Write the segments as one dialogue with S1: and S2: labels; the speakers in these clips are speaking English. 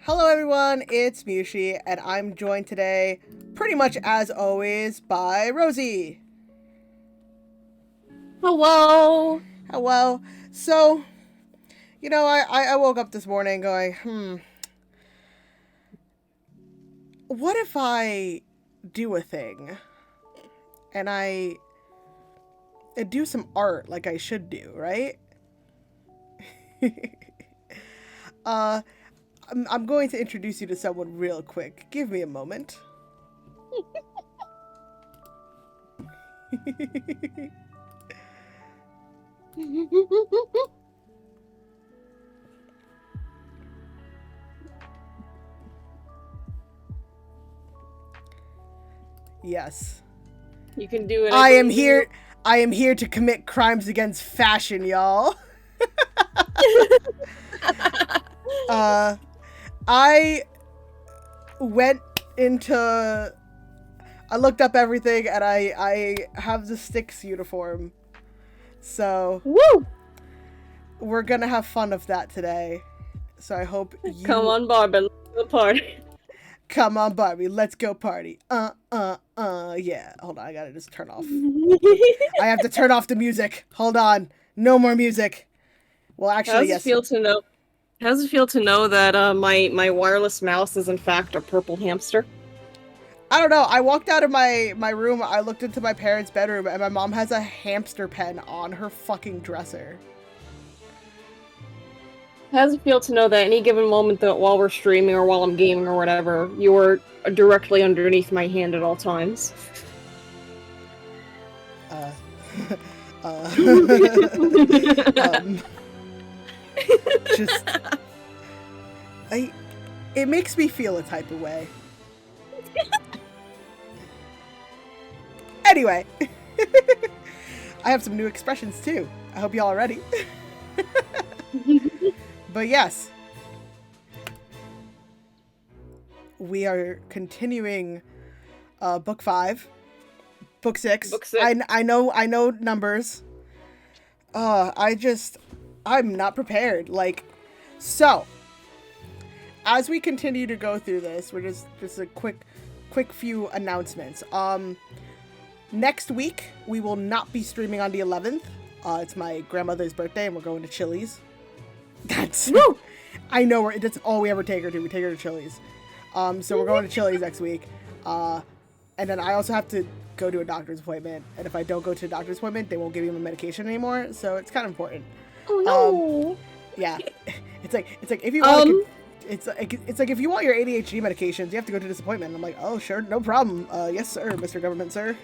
S1: Hello everyone, it's Mewshi, and I'm joined today, pretty much as always, by Rosie.
S2: Hello.
S1: Hello. So, I woke up this morning going, what if I do a thing, and I do some art like I should do, right? uh, I'm going to introduce you to someone real quick. Give me a moment. Yes.
S2: You can do it.
S1: I am
S2: believe in
S1: here. I am here to commit crimes against fashion, y'all. I went into. I looked up everything, and I have the Styx uniform. So
S2: Woo!
S1: we're gonna have fun of that today. So I hope you
S2: Come on, Barbara, let's go party.
S1: come on, Barbie. Let's go party. Yeah. Hold on, I gotta just turn off. I have to turn off the music. Hold on. No more music. Well,
S2: How
S1: actually,
S2: does it
S1: yes.
S2: feel to know? How does it feel to know that my wireless mouse is in fact a purple hamster?
S1: I don't know. I walked out of my room. I looked into my parents' bedroom, and my mom has a hamster pen on her fucking dresser.
S2: How does it feel to know that any given moment that while we're streaming or while I'm gaming or whatever, you're directly underneath my hand at all times?
S1: Uh, uh, um, just, it makes me feel a type of way. Anyway, I have some new expressions too. I hope y'all are ready. But yes, we are continuing book 5, book 6.
S2: Book 6.
S1: I know numbers. I'm not prepared. So as we continue to go through this, we're just a quick few announcements. Next week we will not be streaming on the 11th. It's my grandmother's birthday, and we're going to Chili's. That's
S2: Woo!
S1: I know that's all we ever take her to. We take her to Chili's. So we're going to Chili's next week. And then I also have to go to a doctor's appointment. And if I don't go to a doctor's appointment, they won't give me my medication anymore. So it's kind of important.
S2: Oh no!
S1: Yeah, it's like if you want it's like if you want your ADHD medications, you have to go to this appointment. And I'm like, oh sure, no problem. Yes sir, Mr. Government sir.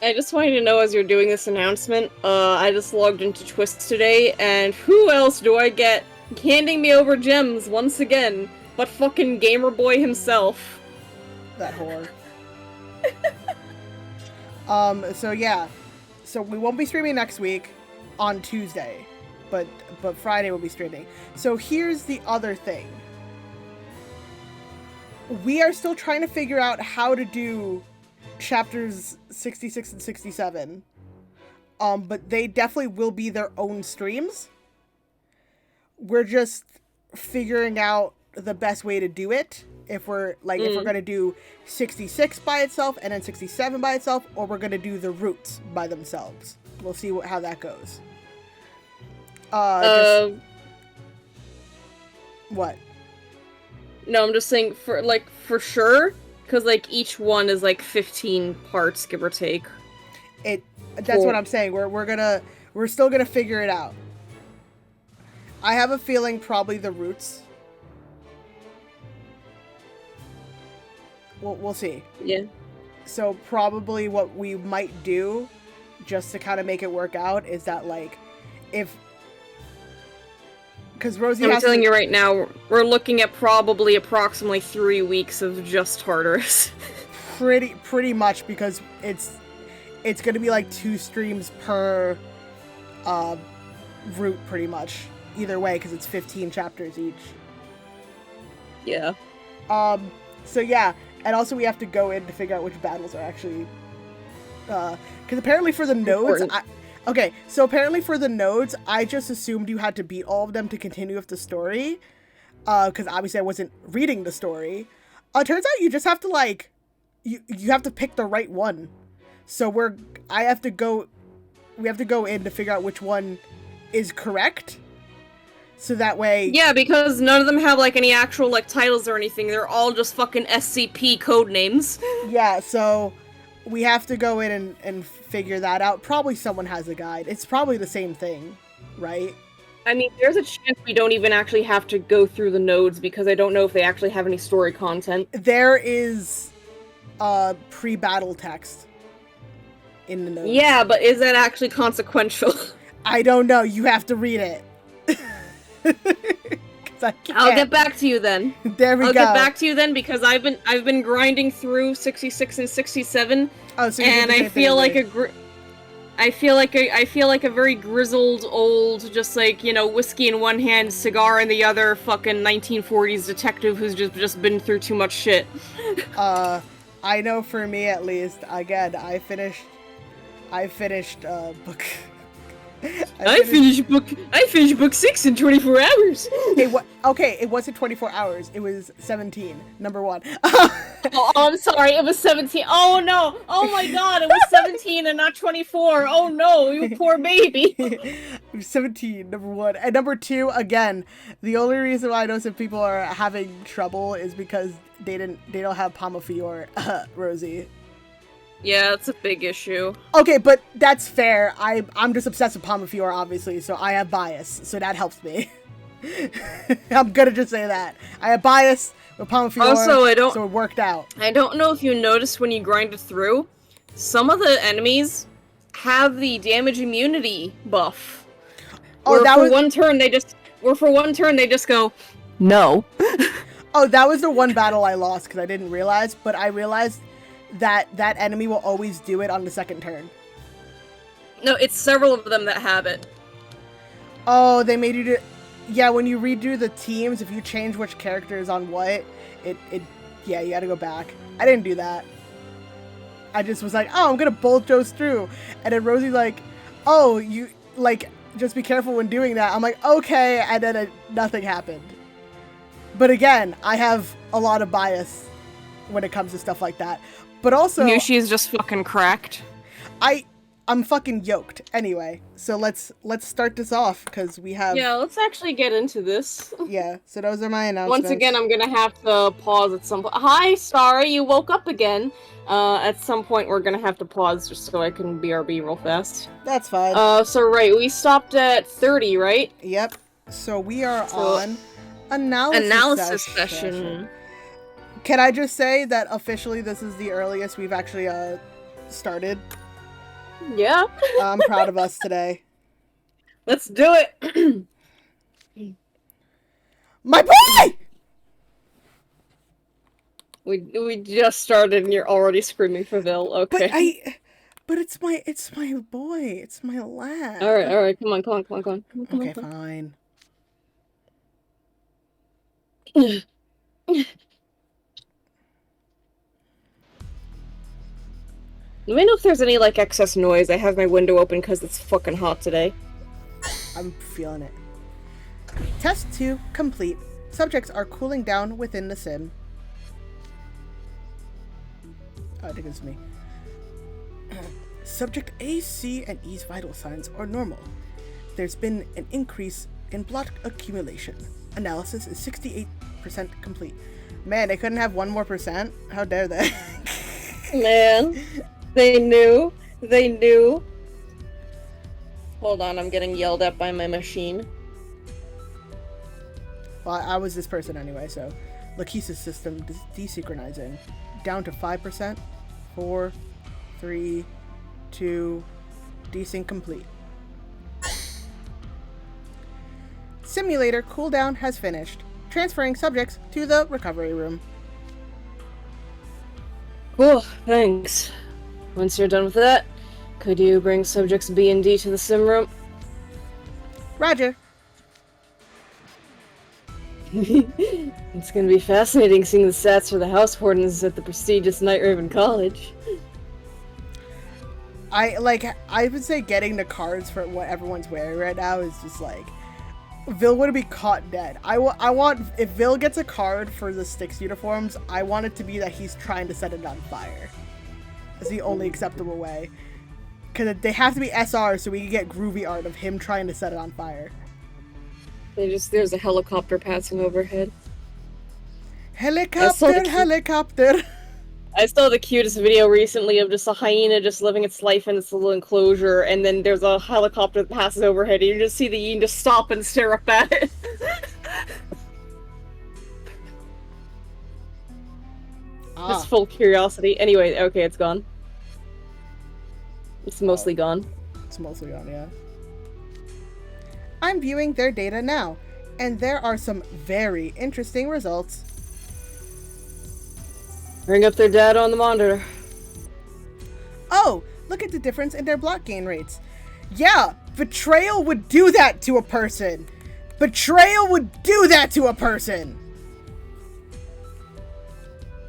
S2: I just wanted to know as you're doing this announcement, I just logged into Twist today, and who else do I get handing me over gems once again but fucking Gamer Boy himself?
S1: That whore. So yeah. So we won't be streaming next week on Tuesday, but Friday we'll be streaming. So here's the other thing. We are still trying to figure out how to do chapters 66 and 67. But they definitely will be their own streams. We're just figuring out the best way to do it. If we're gonna do 66 by itself and then 67 by itself, or we're gonna do the roots by themselves. We'll see how that goes. What?
S2: No, I'm just saying for sure, because each one is 15 parts, give or take.
S1: That's
S2: Cool.
S1: what I'm saying. We're still gonna figure it out. I have a feeling probably the roots. We'll see.
S2: Yeah.
S1: So probably what we might do, just to kind of make it work out, is that because Rosie
S2: I'm
S1: has
S2: telling you right now, we're looking at probably approximately 3 weeks of just Tartarus.
S1: pretty much, because it's gonna be 2 streams per route pretty much either way, because it's 15 chapters each.
S2: Yeah.
S1: So yeah, and also we have to go in to figure out which battles are actually because apparently for the nodes apparently for the nodes I just assumed you had to beat all of them to continue with the story. because obviously I wasn't reading the story. Turns out you just have to like, you have to pick the right one. So we have to go in to figure out which one is correct. So that way...
S2: Yeah, because none of them have, like, any actual, like, titles or anything. They're all just fucking SCP code names.
S1: Yeah, so we have to go in and figure that out. Probably someone has a guide. It's probably the same thing, right?
S2: I mean, there's a chance we don't even actually have to go through the nodes, because I don't know if they actually have any story content.
S1: There is pre-battle text in the nodes.
S2: Yeah, but is that actually consequential?
S1: I don't know. You have to read it.
S2: I'll get back to you then.
S1: There we go.
S2: I'll get back to you then because I've been grinding through 66 and 67.
S1: Oh, so
S2: and I feel like I feel like a very grizzled old, just like, you know, whiskey in one hand, cigar in the other, fucking 1940s detective who's just been through too much shit.
S1: I know for me at least. Again, I finished book. I finished book 6 in 24 hours. It wasn't 24 hours. It was 17. Number 1.
S2: Oh, I'm sorry. It was 17. Oh no. Oh my god. It was 17 and not 24. Oh no, you poor baby.
S1: It was 17. Number 1 and number 2. Again, the only reason why I know some people are having trouble is because they don't have Pomafior, Rosie.
S2: Yeah, that's a big issue.
S1: Okay, but that's fair. I'm just obsessed with Pomafior, obviously, so I have bias, so that helps me. I'm gonna just say that. I have bias with Pomafior, also, so it worked out.
S2: I don't know if you noticed when you grind it through, some of the enemies have the damage immunity buff.
S1: Oh,
S2: for one turn they just go, no.
S1: Oh, that was the one battle I lost because I didn't realize, but I realized that enemy will always do it on the second turn.
S2: No, it's several of them that have it.
S1: Oh, they made you do... Yeah, when you redo the teams, if you change which character is on what, yeah, you gotta go back. I didn't do that. I just was like, oh, I'm gonna bulldoze through. And then Rosie's like, oh, you, like, just be careful when doing that. I'm like, okay, and then nothing happened. But again, I have a lot of bias when it comes to stuff like that. But also...
S2: Mewshi is just fucking cracked.
S1: I'm fucking yoked. Anyway, so let's start this off, because we have...
S2: Yeah, let's actually get into this.
S1: Yeah, so those are my announcements.
S2: Once again, I'm gonna have to pause at some point. Hi, Starry, you woke up again. At some point, we're gonna have to pause just so I can BRB real fast.
S1: That's fine.
S2: So right, we stopped at 30, right?
S1: Yep. So we are on analysis session. Can I just say that officially this is the earliest we've actually started?
S2: Yeah.
S1: I'm proud of us today.
S2: Let's do it.
S1: My boy!
S2: We just started and you're already screaming for Vil. Okay.
S1: But it's my boy. It's my lad.
S2: All right. Come on.
S1: Okay, fine.
S2: Let me know if there's any, like, excess noise. I have my window open because it's fucking hot today.
S1: I'm feeling it. Test 2 complete. Subjects are cooling down within the sim. Oh, I think it's me. Subject A, C, and E's vital signs are normal. There's been an increase in blood accumulation. Analysis is 68% complete. Man, they couldn't have 1 more percent? How dare they?
S2: Man. They knew. Hold on, I'm getting yelled at by my machine.
S1: Well, I was this person anyway, so... Lakeis's system desynchronizing. Down to 5%. 4, 3, 2... Desync complete. Simulator cooldown has finished. Transferring subjects to the recovery room.
S2: Cool, thanks. Once you're done with that, could you bring subjects B and D to the sim room?
S1: Roger.
S2: It's gonna be fascinating seeing the stats for the house wardens at the prestigious Night Raven College.
S1: I would say getting the cards for what everyone's wearing right now is just like... Vil would be caught dead. I want, if Vil gets a card for the Styx uniforms, I want it to be that he's trying to set it on fire. That's the only acceptable way. Because they have to be SR so we can get groovy art of him trying to set it on fire.
S2: There's a helicopter passing overhead.
S1: Helicopter!
S2: I saw the cutest video recently of just a hyena just living its life in this little enclosure, and then there's a helicopter that passes overhead, and you just see the yin just stop and stare up at it. Just full curiosity. Anyway, okay, it's gone. It's mostly gone.
S1: It's mostly gone, yeah. I'm viewing their data now, and there are some very interesting results.
S2: Bring up their data on the monitor.
S1: Oh, look at the difference in their block gain rates. Yeah, betrayal would do that to a person. Betrayal would do that to a person.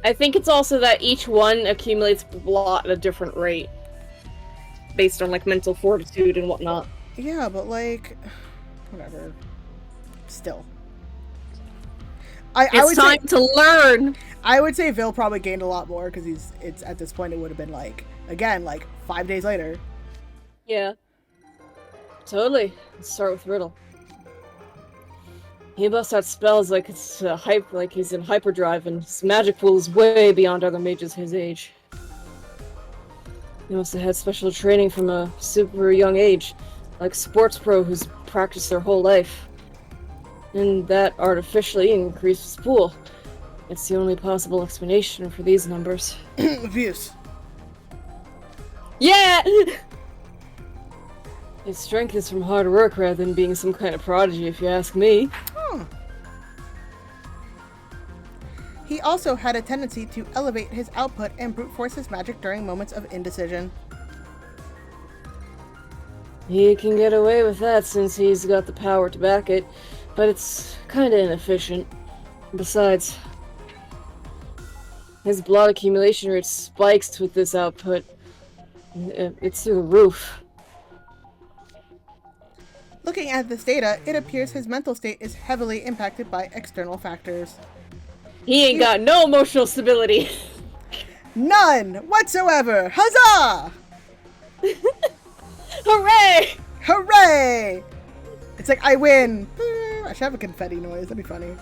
S2: I think it's also that each one accumulates block at a different rate. Based on, like, mental fortitude and whatnot.
S1: Yeah, but, like, whatever. Still.
S2: It's time to learn!
S1: I would say Vil probably gained a lot more, because it's at this point it would have been, like, again, like, 5 days later.
S2: Yeah. Totally. Let's start with Riddle. He busts out spells like it's like he's in hyperdrive, and his magic pool is way beyond other mages his age. He must have had special training from a super young age, like sports pro who's practiced their whole life. And that artificially increased his pool. It's the only possible explanation for these numbers.
S1: Abuse.
S2: Yeah! His strength is from hard work rather than being some kind of prodigy, if you ask me.
S1: Hmm. He also had a tendency to elevate his output and brute force his magic during moments of indecision.
S2: He can get away with that since he's got the power to back it, but it's kinda inefficient. Besides, his blood accumulation rate spikes with this output. It's through the roof.
S1: Looking at this data, it appears his mental state is heavily impacted by external factors.
S2: He ain't got no emotional stability.
S1: None whatsoever! Huzzah!
S2: Hooray!
S1: Hooray! It's like, I win! I should have a confetti noise, that'd be funny.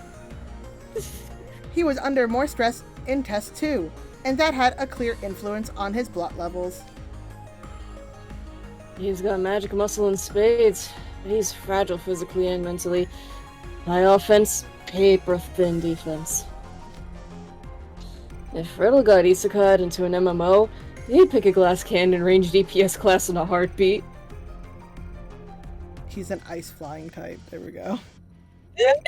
S1: He was under more stress in test 2, and that had a clear influence on his blot levels.
S2: He's got magic muscle in spades, but he's fragile physically and mentally. High offense, paper-thin defense. If Riddle got isekai'd into an MMO, he'd pick a glass cannon range DPS class in a heartbeat.
S1: He's an ice flying type. There we go.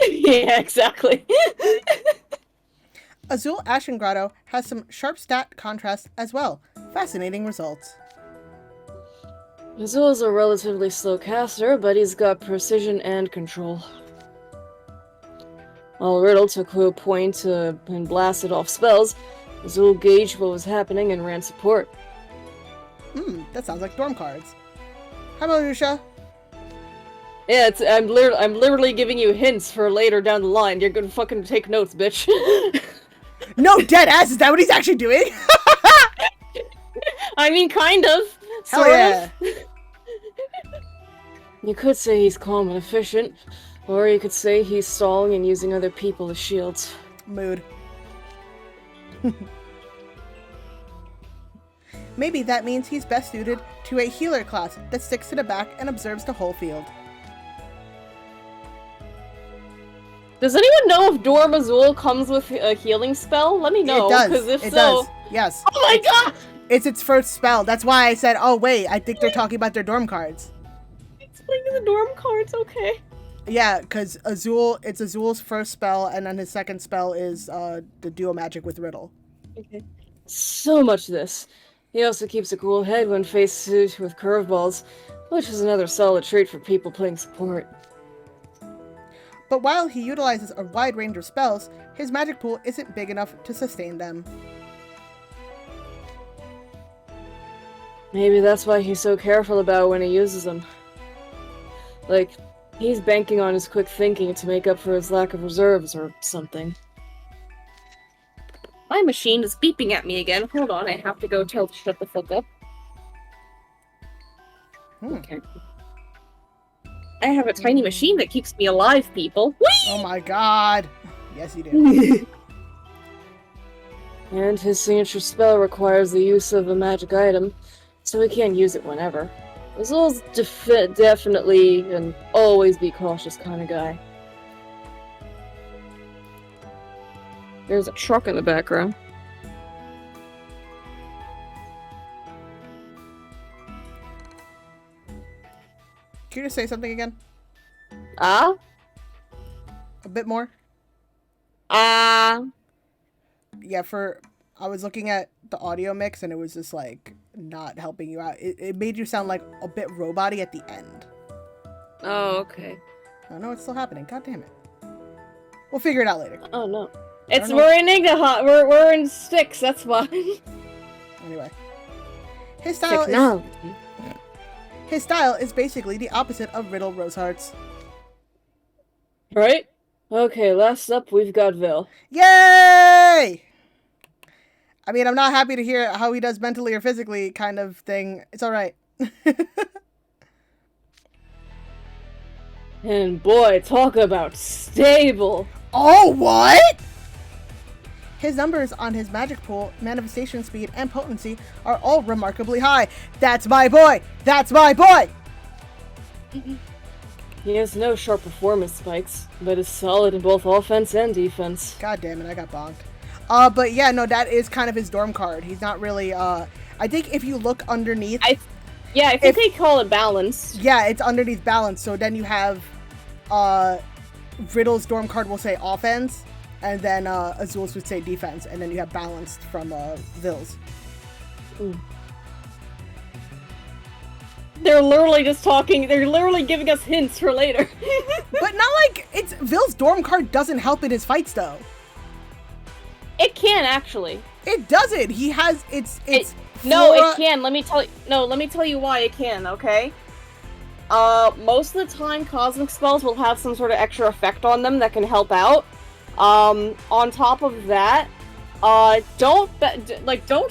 S2: Yeah, exactly.
S1: Azul Ashen Grotto has some sharp stat contrast as well. Fascinating results.
S2: Azul's a relatively slow caster, but he's got precision and control. While Riddle took a point and blasted off spells, Azul gauged what was happening and ran support.
S1: That sounds like dorm cards. How about Lucia?
S2: Yeah, I'm literally giving you hints for later down the line. You're gonna fucking take notes, bitch.
S1: No, dead ass. Is that what he's actually doing?
S2: I mean, kind of.
S1: Hell
S2: Sort
S1: yeah.
S2: of. You could say he's calm and efficient, or you could say he's stalling and using other people as shields.
S1: Mood. Maybe that means he's best suited to a healer class that sticks to the back and observes the whole field.
S2: Does anyone know if Dorm Azul comes with a healing spell? Let me know.
S1: It does.
S2: Because if
S1: It
S2: so,
S1: does. Yes.
S2: oh my god!
S1: It's its first spell. That's why I said, oh wait, I think they're talking about their dorm cards.
S2: Explaining the dorm cards, okay.
S1: Yeah, because it's Azul's first spell, and then his second spell is the duo magic with Riddle.
S2: Okay. So much this. He also keeps a cool head when faced with curveballs, which is another solid trait for people playing support.
S1: But while he utilizes a wide range of spells, his magic pool isn't big enough to sustain them.
S2: Maybe that's why he's so careful about when he uses them. Like, He's banking on his quick thinking to make up for his lack of reserves or something. My machine is beeping at me again. Hold on, I have to go tell it to shut the fuck up. Okay. I have a tiny machine that keeps me alive, people. Whee!
S1: Oh my god. Yes, you do.
S2: And his signature spell requires the use of a magic item, so he can't use it whenever. Azul's definitely an always be cautious kind of guy. There's a truck in the background.
S1: Can you just say something again?
S2: Ah?
S1: A bit more?
S2: Ah?
S1: Yeah, I was looking at the audio mix and it was just like not helping you out. It made you sound like a bit robot-y at the end.
S2: Oh, okay.
S1: Oh no, it's still happening. God damn it. We'll figure it out later.
S2: Oh no. We're in Ignaha. We're in Styx, that's why.
S1: Anyway. His style is basically the opposite of Riddle Roseheart's.
S2: Right? Okay, last up we've got Vil.
S1: Yay! I mean, I'm not happy to hear how he does mentally or physically kind of thing. It's alright.
S2: And boy, talk about stable.
S1: Oh, what? His numbers on his magic pool, manifestation speed, and potency are all remarkably high. That's my boy! That's my boy!
S2: He has no sharp performance spikes, but is solid in both offense and defense.
S1: God damn it, I got bonked. But yeah, no, that is kind of his dorm card. He's not really, I think if you look underneath...
S2: I think they call it balanced.
S1: Yeah, it's underneath balance, so then you have, Riddle's dorm card will say offense, and then, Azul's would say defense, and then you have balanced from, Vil's.
S2: Mm. They're literally just talking, they're literally giving us hints for later.
S1: But not like, Vil's dorm card doesn't help in his fights, though.
S2: It can, actually.
S1: It doesn't! He has,
S2: No, it can, let me tell you why it can, okay? Most of the time, cosmic spells will have some sort of extra effect on them that can help out. On top of that, don't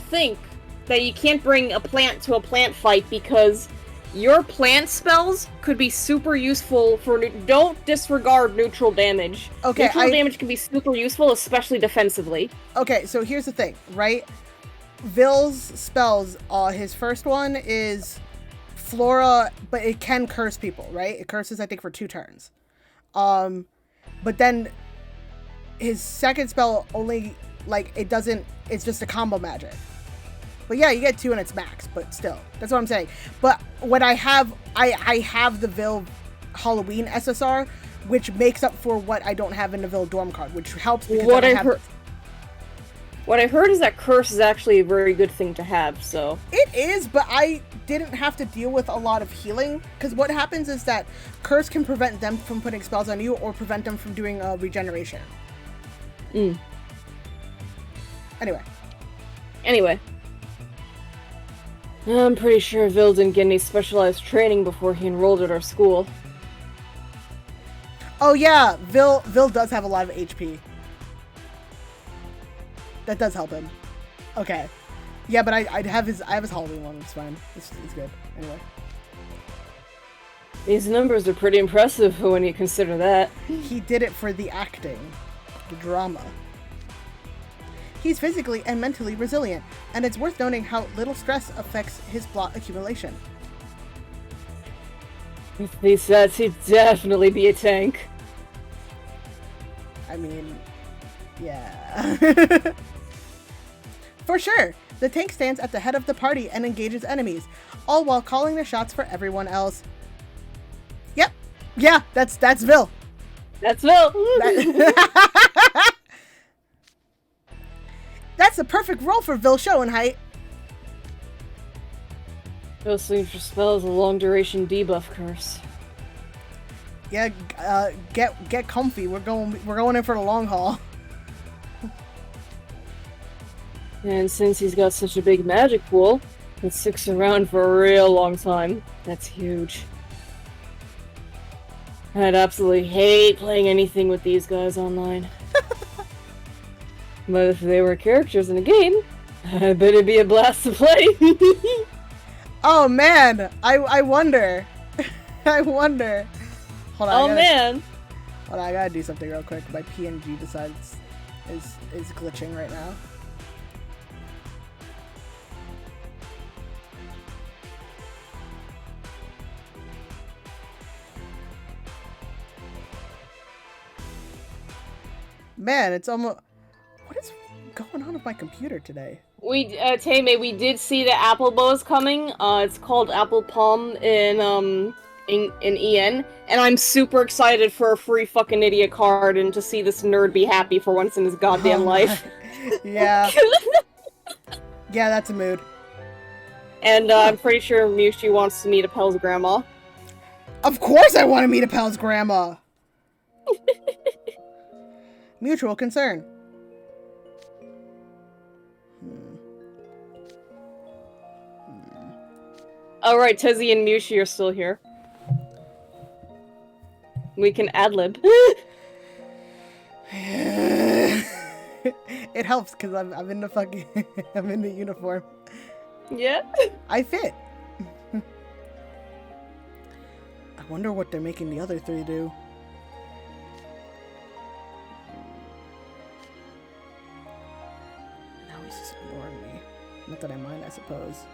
S2: think that you can't bring a plant to a plant fight, because your plant spells could be super useful for... Don't disregard neutral damage.
S1: Okay,
S2: neutral damage can be super useful, especially defensively.
S1: Okay, so here's the thing, right? Vil's spells, his first one is Flora, but it can curse people, right? It curses, I think, for 2 turns. But then his second spell only, like, it doesn't, it's just a combo magic. But yeah, you get 2 and it's max, but still. That's what I'm saying. But what I have the Vil Halloween SSR, which makes up for what I don't have in the Vil Dorm card, which helps because
S2: What I heard is that curse is actually a very good thing to have, so...
S1: It is, but I didn't have to deal with a lot of healing, because what happens is that curse can prevent them from putting spells on you, or prevent them from doing regeneration.
S2: Anyway. I'm pretty sure Vil didn't get any specialized training before he enrolled at our school.
S1: Oh yeah, Vil does have a lot of HP. That does help him. Okay. Yeah, but I have his Halloween one, it's fine. It's good. Anyway.
S2: These numbers are pretty impressive when you consider that.
S1: He did it for the acting. The drama. He's physically and mentally resilient, and it's worth noting how little stress affects his blot accumulation.
S2: With these stats, he'd definitely be a tank.
S1: I mean, yeah. For sure, the tank stands at the head of the party and engages enemies, all while calling the shots for everyone else. Yep. Yeah, that's Vil.
S2: That's Vil.
S1: That's the perfect role for Vil Schoenheit.
S2: Vil's signature spell is a long-duration debuff curse.
S1: Yeah, get comfy. We're going in for the long haul.
S2: And since he's got such a big magic pool, it sticks around for a real long time. That's huge. I'd absolutely hate playing anything with these guys online. But if they were characters in a game, I bet it'd be a blast to play.
S1: Oh man, I wonder. I wonder. Hold on.
S2: Man.
S1: Hold on, I gotta do something real quick. My PNG decides is glitching right now. Man, it's almost. What is going on with my computer today?
S2: Tame, we did see the Apple Bow is coming. It's called Apple Palm in EN, and I'm super excited for a free fucking idiot card and to see this nerd be happy for once in his goddamn life.
S1: Yeah. Yeah, that's a mood.
S2: And I'm pretty sure Mewshi wants to meet Appel's grandma.
S1: Of course I want to meet Appel's grandma! Mutual concern.
S2: Alright, Tezzy and Mewshi are still here. We can ad-lib.
S1: It helps because I'm in the fucking I'm in the uniform.
S2: Yeah.
S1: I fit. I wonder what they're making the other three do. Now he's just ignoring me. Not that I mind, I suppose.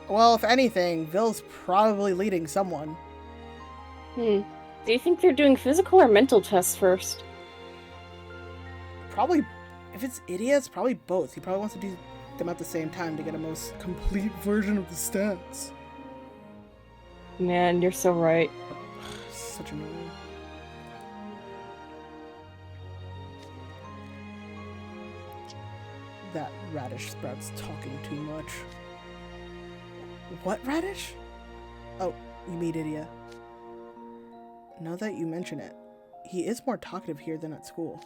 S1: Well, if anything, Vill's probably leading someone.
S2: Do you think they're doing physical or mental tests first?
S1: Probably, if it's idiots, probably both. He probably wants to do them at the same time to get a most complete version of the stats.
S2: Man, you're so right.
S1: Such annoying. That radish sprout's talking too much. What radish? Oh, you mean Idia. Now that you mention it, he is more talkative here than at school.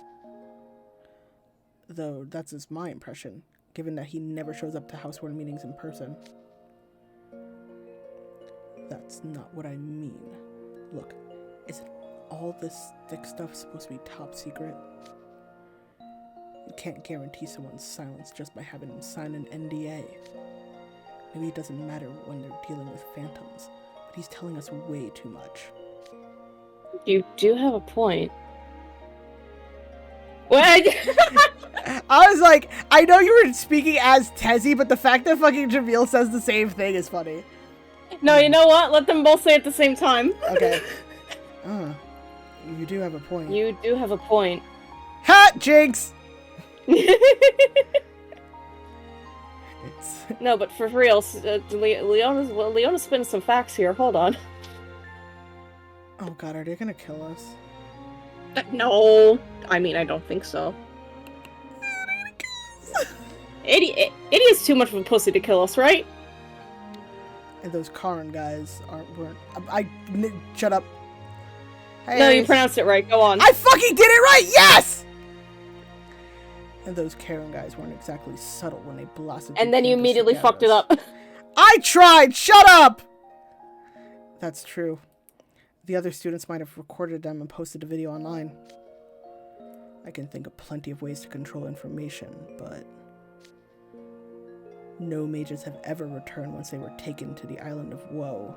S1: Though that's just my impression, given that he never shows up to housewarming meetings in person. That's not what I mean. Look, isn't all this thick stuff supposed to be top secret? You can't guarantee someone's silence just by having them sign an NDA. Maybe it doesn't matter when they're dealing with phantoms, but he's telling us way too much.
S2: You do have a point. What?
S1: I was like, I know you were speaking as Tezzy, but the fact that fucking Jamil says the same thing is funny.
S2: No, you know what? Let them both say it at the same time.
S1: Okay. You do have a point.
S2: You do have a point.
S1: Ha! Jinx!
S2: No, but for real, Leona's spinning some facts here. Hold on.
S1: Oh god, are they gonna kill us?
S2: No. I mean, I don't think so. Idiot's too much of a pussy to kill us, right?
S1: And those Karin guys weren't. Shut up. Hey,
S2: no, you pronounced it right. Go on.
S1: I fucking did it right! Yes! And those Karen guys weren't exactly subtle when they blasted.
S2: And then you immediately fucked it up.
S1: I tried! Shut up! That's true. The other students might have recorded them and posted the video online. I can think of plenty of ways to control information, but no mages have ever returned once they were taken to the island of Woe.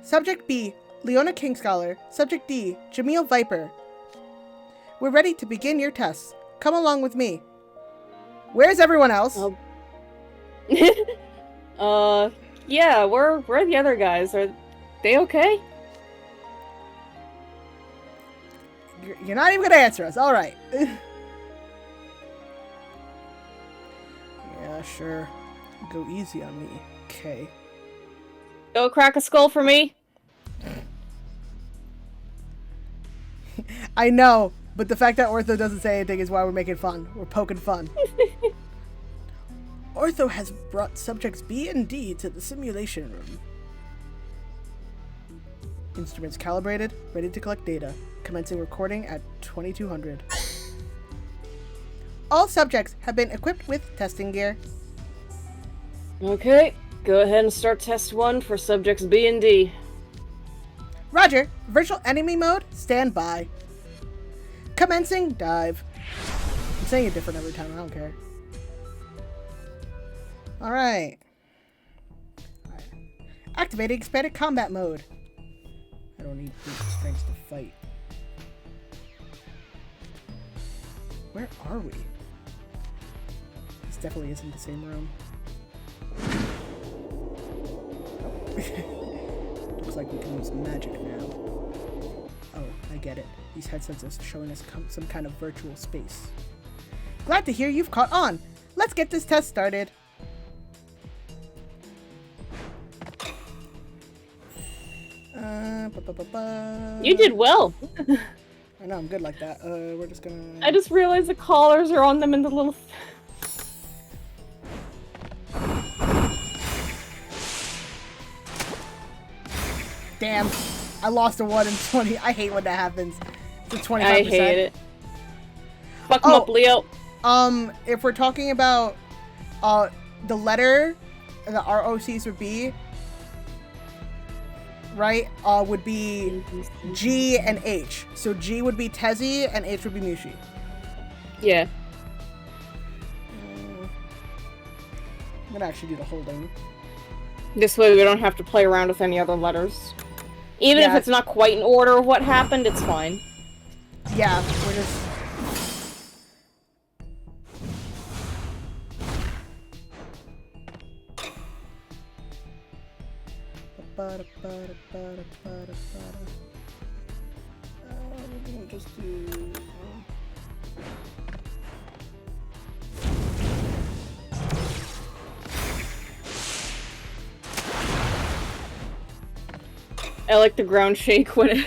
S1: Subject B, Leona King Scholar. Subject D, Jamil Viper. We're ready to begin your tests. Come along with me. Where's everyone else?
S2: Yeah, where are the other guys? Are they okay?
S1: You're not even gonna answer us. All right. Yeah, sure. Go easy on me, Kay.
S2: Go crack a skull for me.
S1: I know, but the fact that Ortho doesn't say anything is why we're making fun. We're poking fun. Ortho has brought subjects B and D to the simulation room. Instruments calibrated, ready to collect data. Commencing recording at 2200. All subjects have been equipped with testing gear.
S2: Okay, go ahead and start test 1 for subjects B and D.
S1: Roger. Virtual enemy mode, stand by. Commencing dive. I'm saying it different every time, I don't care. Alright. Activating expanded combat mode. I don't need brute strength to fight. Where are we? This definitely isn't the same room. Looks like we can use magic now. Oh, I get it. These headsets are showing us some kind of virtual space. Glad to hear you've caught on. Let's get this test started.
S2: You did well.
S1: I know, I'm good like that. We're just gonna...
S2: I just realized the collars are on them in the little...
S1: Damn. I lost a 1 in 20. I hate when that happens. It's a 25%.
S2: I hate it. Fuck 'em up, Leo.
S1: If we're talking about, the letter the ROCs would be, right, would be G and H. So G would be Tezzy and H would be Mewshi.
S2: Yeah.
S1: I'm gonna actually do the holding.
S2: This way we don't have to play around with any other letters. Even if it's not quite in order of what happened, it's fine.
S1: Yeah, we're just... We'll just do...
S2: I like the ground shake when it...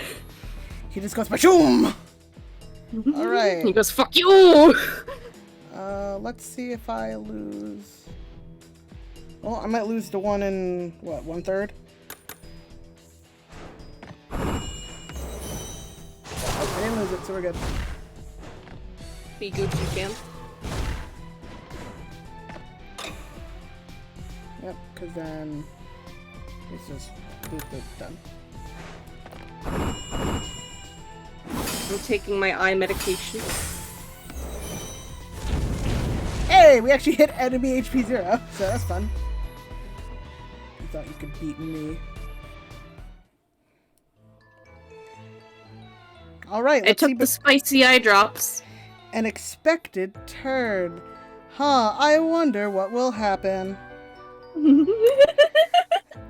S1: He just goes Bachoom! Alright.
S2: He goes, fuck you!
S1: Let's see if I lose... Well, I might lose the 1 in, what, 1/3? Oh, I didn't lose it, so we're good.
S2: Be Gucci fam.
S1: Yep, because then it's just boop, boop, done.
S2: I'm taking my eye medication.
S1: Hey, we actually hit enemy HP 0, so that's fun. You thought you could beat me. Alright,
S2: I took the spicy eye drops.
S1: An expected turn. Huh, I wonder what will happen.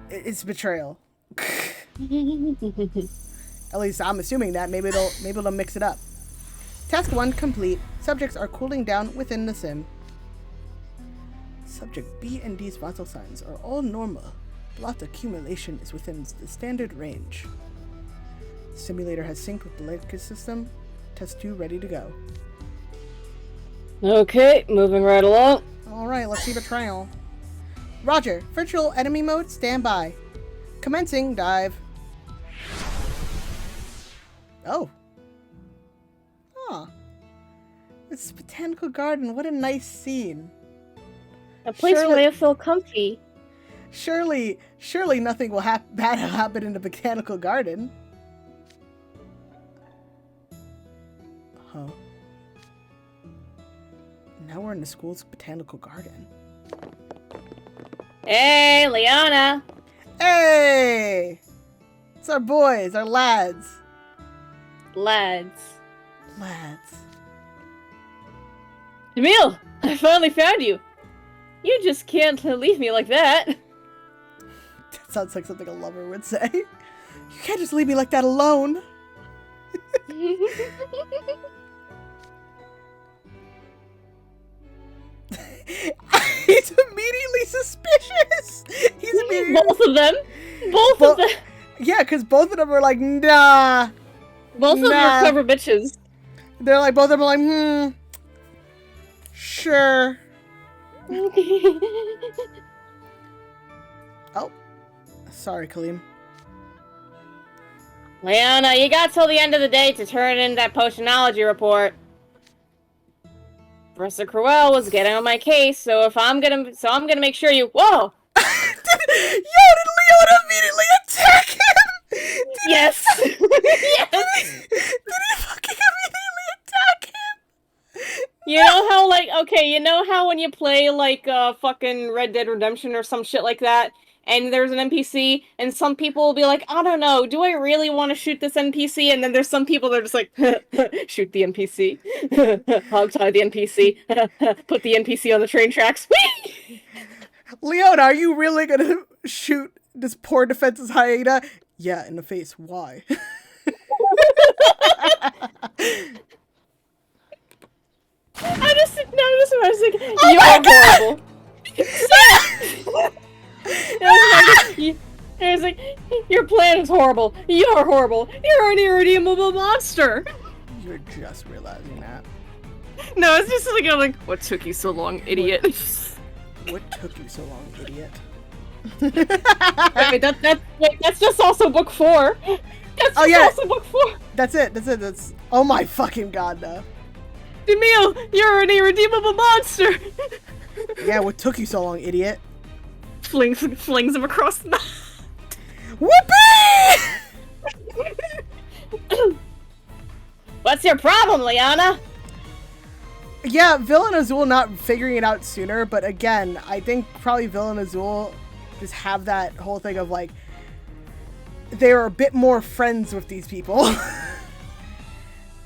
S1: It's betrayal. At least I'm assuming that. Maybe they'll mix it up. Task 1 complete. Subjects are cooling down within the sim. Subject B and D's vital signs are all normal. Blood accumulation is within the standard range. The simulator has synced with the latest system. Test 2 ready to go.
S2: Okay, moving right along.
S1: Alright, let's see betrayal. Roger. Virtual enemy mode, stand by. Commencing dive. Oh. Huh. This botanical garden, what a nice scene.
S2: A place where I feel comfy.
S1: Surely nothing will bad will happen in the botanical garden. Huh. Now we're in the school's botanical garden.
S2: Hey, Liana!
S1: Hey! It's our boys, our lads.
S2: Lads. Jamil! I finally found you! You just can't leave me like that.
S1: That sounds like something a lover would say. You can't just leave me like that alone. He's immediately suspicious. He's immediately...
S2: Both of them. Both of them.
S1: Yeah, because both of them are like, nah.
S2: Both of them are clever bitches.
S1: They're like, both of them are like, sure. Oh. Sorry, Kaleem.
S2: Leona, you got till the end of the day to turn in that potionology report. Professor Cruel was getting on my case, so I'm gonna make sure you. Whoa!
S1: Yo, did Leona immediately attack him?
S2: Yes! Yes!
S1: Did he fucking immediately attack him?
S2: You know how, like, okay, you know how when you play, like, fucking Red Dead Redemption or some shit like that, and there's an NPC, and some people will be like, I don't know, do I really want to shoot this NPC? And then there's some people that are just like, shoot the NPC. Hogtie the NPC. Put the NPC on the train tracks.
S1: Leona, are you really gonna shoot this poor defenseless hyena? Yeah, in the face. Why?
S2: I was like, you are horrible. I was like, your plan is horrible. You're horrible. You're an irredeemable monster.
S1: You're just realizing that.
S2: No, it's just like, I'm like, what took you so long, idiot?
S1: What took you so long, idiot?
S2: Wait, that's just also book 4. That's also book 4.
S1: That's it. That's. Oh my fucking god, no.
S2: Emil, you're an irredeemable monster.
S1: Yeah, what took you so long, idiot?
S2: Flings him across the map.
S1: Whoopee!
S2: What's your problem, Liana?
S1: Yeah, Villain Azul not figuring it out sooner, but again, I think probably Villain Azul just have that whole thing of like, they're a bit more friends with these people.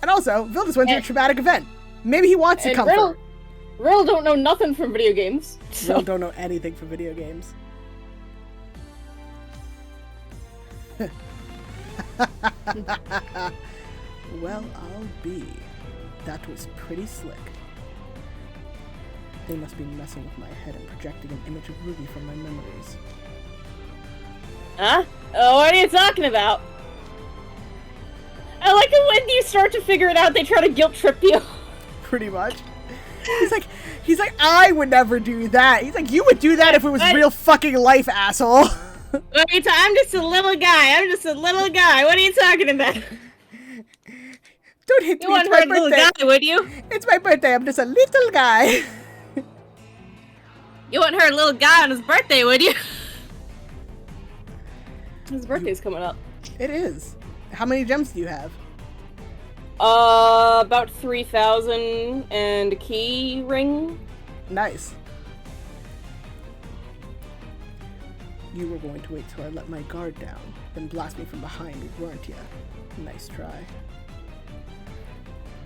S1: And also, Vil just went through a traumatic event. Maybe he wants to comfort.
S2: Riddle don't know nothing from video games. So.
S1: Riddle don't know anything from video games. Well, I'll be. That was pretty slick. They must be messing with my head and projecting an image of Ruby from my memories.
S2: Huh? Oh, what are you talking about? I like it when you start to figure it out, they try to guilt trip you.
S1: Pretty much. He's like, I would never do that. He's like, you would do that if it was real fucking life, asshole.
S2: I'm just a little guy. What are you talking about?
S1: Don't hit me.
S2: You wouldn't hurt a little guy, would you?
S1: It's my birthday. I'm just a little guy.
S2: You wouldn't hurt a little guy on his birthday, would you? His birthday's coming up.
S1: It is. How many gems do you have?
S2: About 3,000 and a key ring.
S1: Nice. You were going to wait till I let my guard down, then blast me from behind, weren't you? Nice try.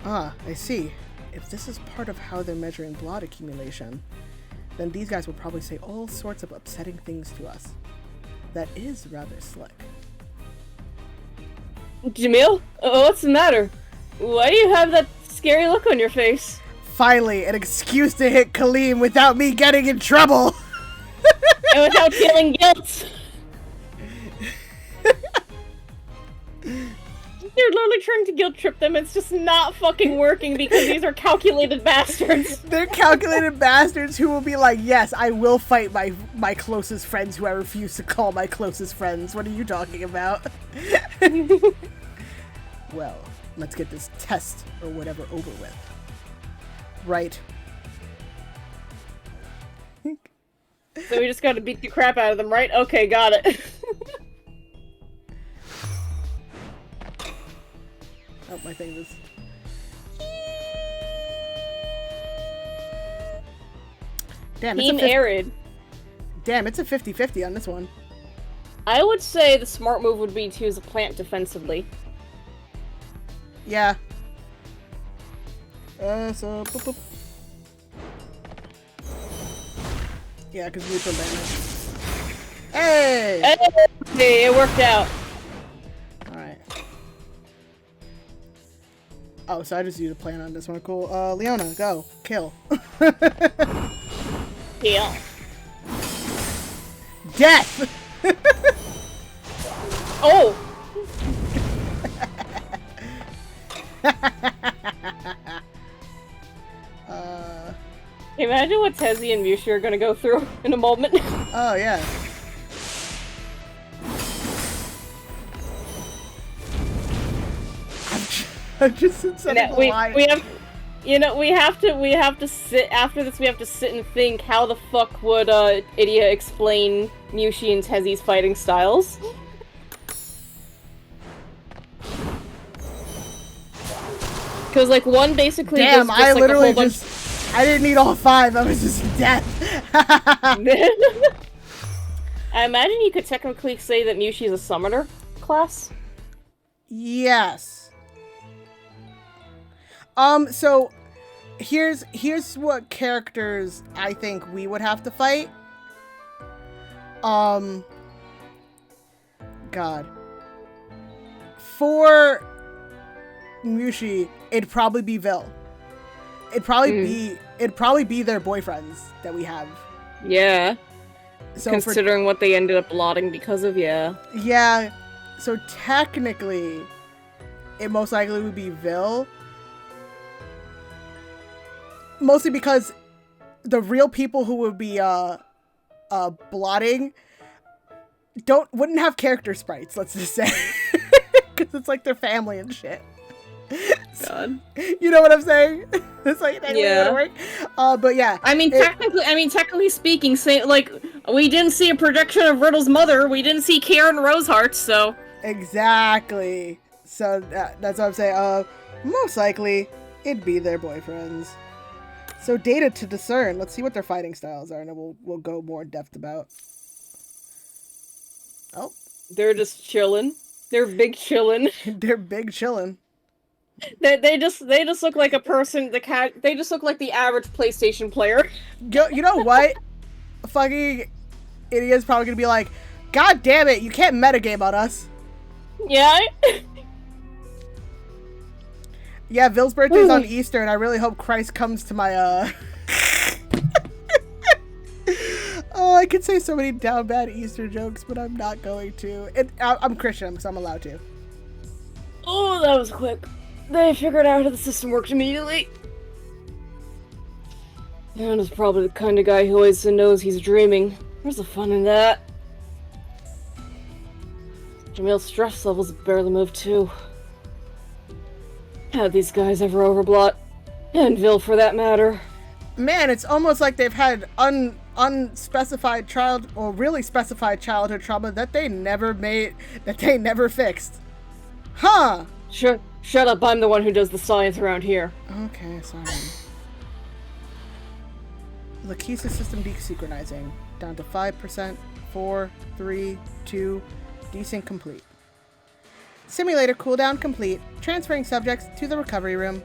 S1: Ah, I see. If this is part of how they're measuring blood accumulation, then these guys will probably say all sorts of upsetting things to us. That is rather slick.
S2: Jamil? What's the matter? Why do you have that scary look on your face?
S1: Finally, an excuse to hit Kaleem without me getting in trouble!
S2: And without feeling guilt! They're literally trying to guilt trip them, it's just not fucking working because these are calculated bastards.
S1: They're calculated bastards who will be like, yes, I will fight my closest friends who I refuse to call my closest friends. What are you talking about? Well, let's get this test or whatever over with. Right.
S2: So we just gotta beat the crap out of them, right? Okay, got it.
S1: Oh, my thing is... Damn,
S2: Team Arid.
S1: Damn, it's a 50-50 on this one.
S2: I would say the smart move would be to use a plant defensively.
S1: Yeah. So... Boop, boop. Yeah, because neutral damage. Hey!
S2: Hey, it worked out.
S1: Alright. Oh, so I just used a plan on this one. Cool. Leona, go. Kill.
S2: Kill.
S1: Death!
S2: Oh! Imagine what Tezzy and Mewshi are gonna go through in a moment.
S1: Oh, yeah. I'm just inside of the line.
S2: You know, we have to sit, after this we have to sit and think, how the fuck would, Idia explain Mewshi and Tezi's fighting styles? Because, like, one basically
S1: Damn,
S2: just
S1: I
S2: like
S1: literally
S2: a whole bunch...
S1: I didn't need all 5, I was just death.
S2: I imagine you could technically say that Mewshi is a summoner class?
S1: Yes. So here's what characters I think we would have to fight. God. For Mewshi, it'd probably be Vil. It'd probably be their boyfriends that we have.
S2: Yeah.
S1: So
S2: considering what they ended up allotting because of, yeah.
S1: Yeah. So technically, it most likely would be Vil. Mostly because the real people who would be blotting wouldn't have character sprites, let's just say. Because it's like their family and shit.
S2: God.
S1: You know what I'm saying? It's like that
S2: yeah.
S1: Work. But yeah.
S2: Technically speaking, say like we didn't see a projection of Riddle's mother. We didn't see Karen Roseheart, so
S1: exactly. So that's what I'm saying. Most likely it'd be their boyfriends. So data to discern. Let's see what their fighting styles are, and then we'll go more in depth about. Oh,
S2: they're just chilling. They're big chilling.
S1: They're big chilling.
S2: They just look like a person. They just look like the average PlayStation player.
S1: You know what? Fucking Idia's probably gonna be like, God damn it! You can't metagame on us.
S2: Yeah.
S1: Yeah, Vil's birthday's on Easter, and I really hope Christ comes to my, Oh, I could say so many down bad Easter jokes, but I'm not going to. I'm Christian, so I'm allowed to.
S2: Oh, that was quick. They figured out how the system worked immediately. Dan is probably the kind of guy who always knows he's dreaming. Where's the fun in that? Jamil's stress levels barely moved too. How'd these guys ever overblot? And Vil, for that matter.
S1: Man, it's almost like they've had unspecified or really specified childhood trauma that they never fixed. Huh?
S2: Shut up, I'm the one who does the science around here.
S1: Okay, sorry. Lakeisa system desynchronizing. Down to 5%, 4, 3, 2, desync complete. Simulator cooldown complete. Transferring subjects to the recovery room.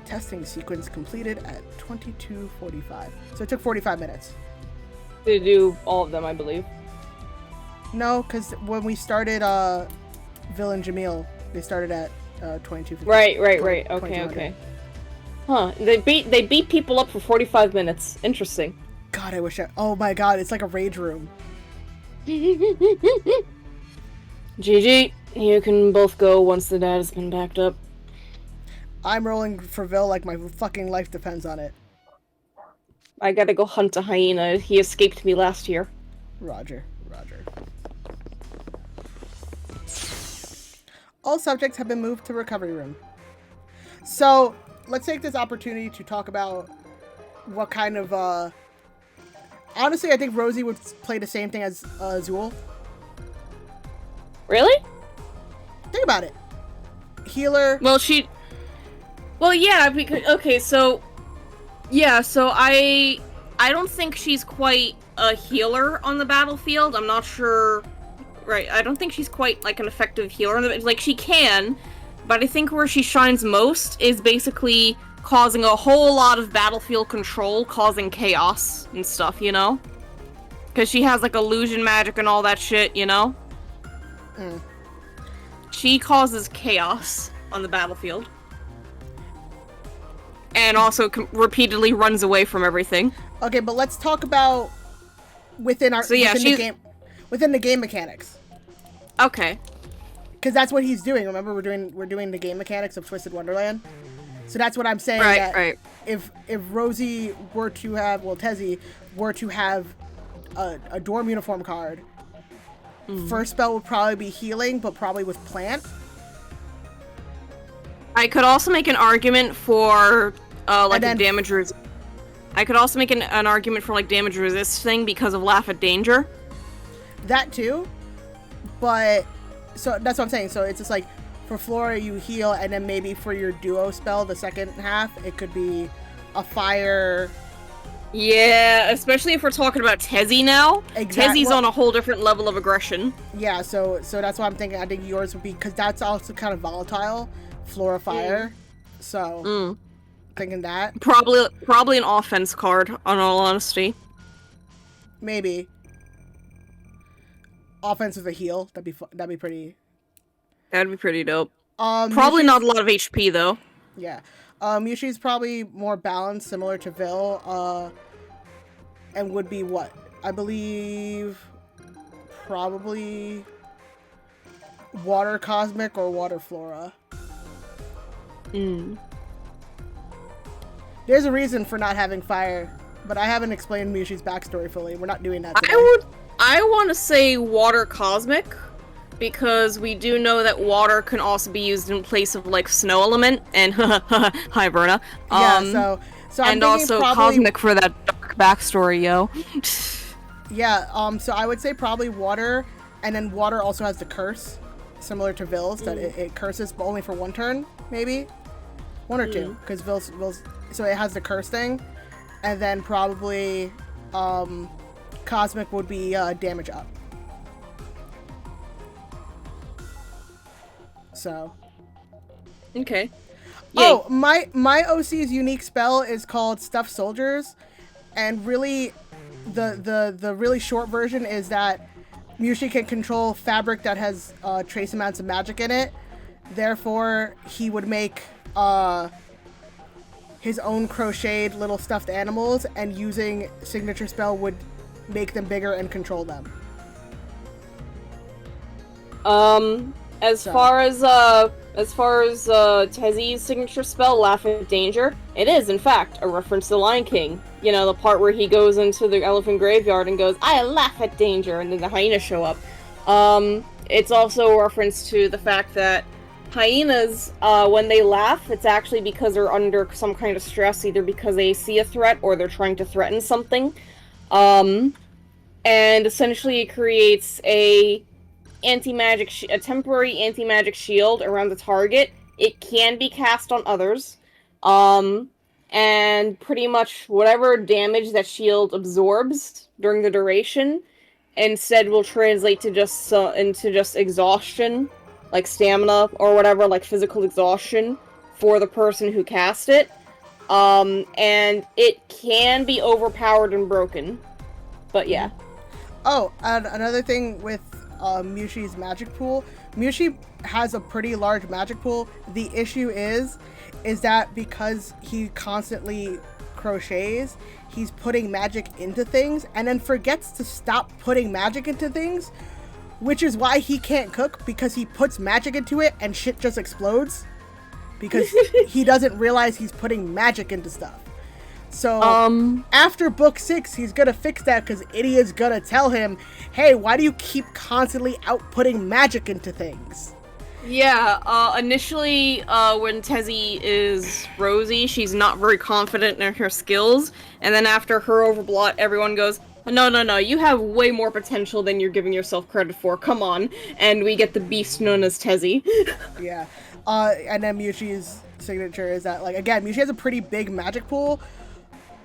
S1: Testing sequence completed at 22:45. So it took 45 minutes.
S2: To do all of them, I believe.
S1: No, because when we started Vil and Jamil, they started at 22:50.
S2: Right. Okay. Huh. They beat people up for 45 minutes. Interesting.
S1: God, I wish oh my god, it's like a rage room.
S2: GG, you can both go once the data's been backed up.
S1: I'm rolling for Vil like my fucking life depends on it.
S2: I gotta go hunt a hyena. He escaped me last year.
S1: Roger. All subjects have been moved to recovery room. So, let's take this opportunity to talk about what kind of, honestly, I think Rosie would play the same thing as Zool.
S2: Really?
S1: Think about it. Healer.
S2: Well, yeah, because, okay, so... Yeah, so I don't think she's quite a healer on the battlefield. I'm not sure... Right, I don't think she's quite, like, an effective healer. Like, she can, but I think where she shines most is basically causing a whole lot of battlefield control, causing chaos and stuff, you know? Because she has, like, illusion magic and all that shit, you know? She causes chaos on the battlefield. And also repeatedly runs away from everything.
S1: Okay, but let's talk about within the game mechanics.
S2: Okay.
S1: Because that's what he's doing. Remember, we're doing the game mechanics of Twisted Wonderland. So that's what I'm saying.
S2: Right.
S1: If Rosie were to have, Tezzy were to have a dorm uniform card, first spell would probably be healing, but probably with plant.
S2: I could also make an argument for like
S1: then,
S2: a damage resist. I could also make an argument for like damage resist thing because of Laugh at Danger.
S1: That too, but so that's what I'm saying. So it's just like for Flora you heal, and then maybe for your duo spell, the second half, it could be a fire.
S2: Yeah, especially if we're talking about Tezzy now. Tezzy's on a whole different level of aggression.
S1: Yeah, so that's why I'm thinking. I think yours would be because that's also kind of volatile, Flora Fire. So thinking that
S2: probably an offense card. On all honesty,
S1: maybe offense with a heal. That'd be pretty.
S2: That'd be pretty dope. Probably not a lot of HP though.
S1: Yeah. Yushi's probably more balanced, similar to Vil, and would be what? I believe probably Water Cosmic or Water Flora. There's a reason for not having fire, but I haven't explained Yushi's backstory fully. We're not doing that today.
S2: I want to say Water Cosmic, because we do know that water can also be used in place of like snow element and hi Verna.
S1: So I'm
S2: and also
S1: probably,
S2: Cosmic for that dark backstory, yo.
S1: Yeah, so I would say probably water, and then water also has the curse, similar to Vil's, that it curses but only for one turn, maybe? One or two, because Vil's, so it has the curse thing, and then probably Cosmic would be damage up. So.
S2: Okay. Yay.
S1: Oh, my OC's unique spell is called Stuffed Soldiers, and really, the really short version is that Mewshi can control fabric that has trace amounts of magic in it. Therefore, he would make his own crocheted little stuffed animals, and using signature spell would make them bigger and control them.
S2: As far as Tezzy's signature spell, Laugh at Danger, it is, in fact, a reference to the Lion King. You know, the part where he goes into the elephant graveyard and goes, I laugh at danger, and then the hyenas show up. It's also a reference to the fact that hyenas, when they laugh, it's actually because they're under some kind of stress, either because they see a threat or they're trying to threaten something. And essentially it creates a temporary anti-magic shield around the target. It can be cast on others. And pretty much whatever damage that shield absorbs during the duration instead will translate to just exhaustion, like stamina or whatever, like physical exhaustion for the person who cast it. And it can be overpowered and broken. But yeah.
S1: Oh, and another thing with Mewshi's magic pool. Mewshi has a pretty large magic pool. The issue is that because he constantly crochets, he's putting magic into things and then forgets to stop putting magic into things, which is why he can't cook, because he puts magic into it and shit just explodes because he doesn't realize he's putting magic into stuff. So, after book 6, he's gonna fix that, because Idiot's gonna tell him, hey, why do you keep constantly outputting magic into things?
S2: Yeah, initially, when Tezzy is Rosie, she's not very confident in her skills, and then after her overblot, everyone goes, no, you have way more potential than you're giving yourself credit for, come on, and we get the beast known as Tezzy.
S1: Yeah, and then Mewshi's signature is that, like, again, Mewshi has a pretty big magic pool.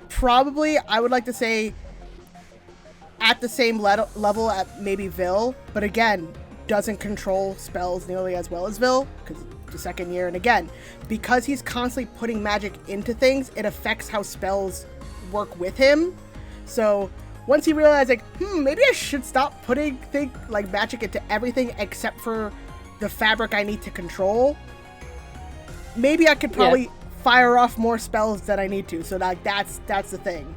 S1: Probably, I would like to say, at the same level at maybe Vil, but again, doesn't control spells nearly as well as Vil, because it's the second year, and again, because he's constantly putting magic into things, it affects how spells work with him. So, once he realized, like, maybe I should stop putting magic into everything except for the fabric I need to control, maybe I could probably fire off more spells than I need to, so that's the thing.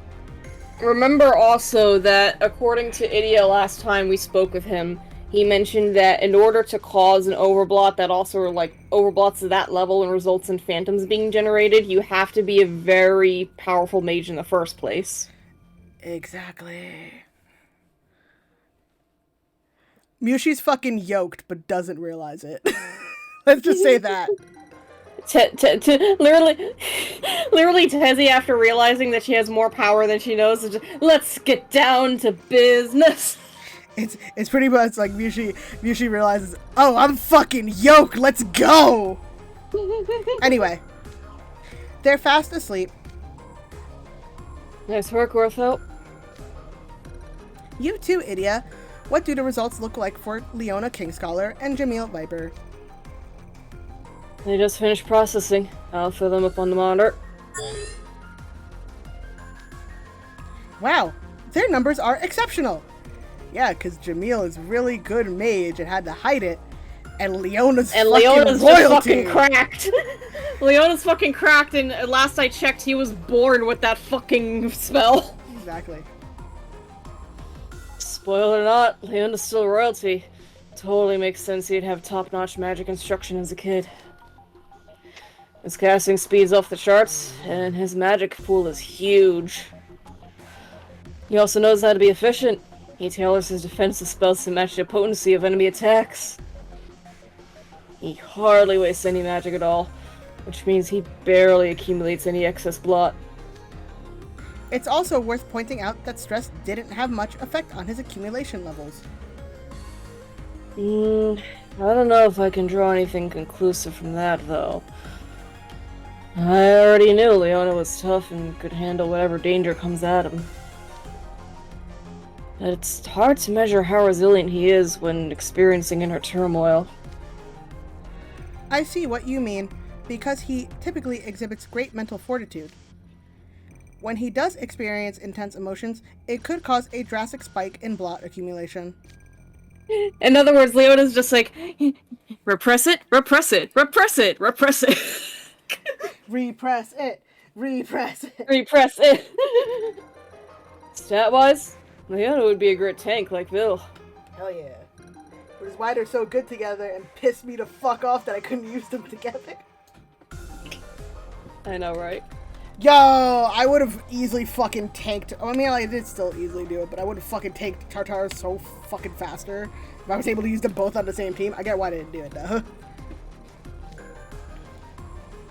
S2: Remember also that, according to Idia last time we spoke with him, he mentioned that in order to cause an overblot that also, overblots to that level and results in phantoms being generated, you have to be a very powerful mage in the first place.
S1: Exactly. Mewshi's fucking yoked, but doesn't realize it. Let's just say that.
S2: Literally, Tezzy, after realizing that she has more power than she knows, is just, let's get down to business.
S1: It's pretty much like Mewshi realizes, oh, I'm fucking yoked, let's go! Anyway, they're fast asleep.
S2: Nice work, Ortho.
S1: You too, Idia. What do the results look like for Leona Kingscholar and Jamil Viper?
S2: They just finished processing. I'll throw them up on the monitor.
S1: Wow, their numbers are exceptional. Yeah, because Jamil is really good mage and had to hide it, and Leona's
S2: just
S1: royalty.
S2: fucking cracked. Leona's fucking cracked, and last I checked, he was born with that fucking spell.
S1: Exactly.
S2: Spoiler or not, Leona's still royalty. Totally makes sense he'd have top-notch magic instruction as a kid. His casting speed's off the charts, and his magic pool is huge. He also knows how to be efficient. He tailors his defensive spells to match the potency of enemy attacks. He hardly wastes any magic at all, which means he barely accumulates any excess blot.
S1: It's also worth pointing out that stress didn't have much effect on his accumulation levels.
S2: I don't know if I can draw anything conclusive from that, though. I already knew Leona was tough and could handle whatever danger comes at him. But it's hard to measure how resilient he is when experiencing inner turmoil.
S1: I see what you mean, because he typically exhibits great mental fortitude. When he does experience intense emotions, it could cause a drastic spike in blot accumulation.
S2: In other words, Leona's just like, repress it, repress it, repress it, repress it.
S1: Repress it, repress it.
S2: Repress it. Stat-wise, Leona would be a great tank like Vil.
S1: Hell yeah. Which is why they're so good together and pissed me the fuck off that I couldn't use them together.
S2: I know, right?
S1: Yo, I would have easily fucking tanked. I mean, I did still easily do it, but I would have fucking tanked Tartar so fucking faster if I was able to use them both on the same team. I get why they didn't do it, though.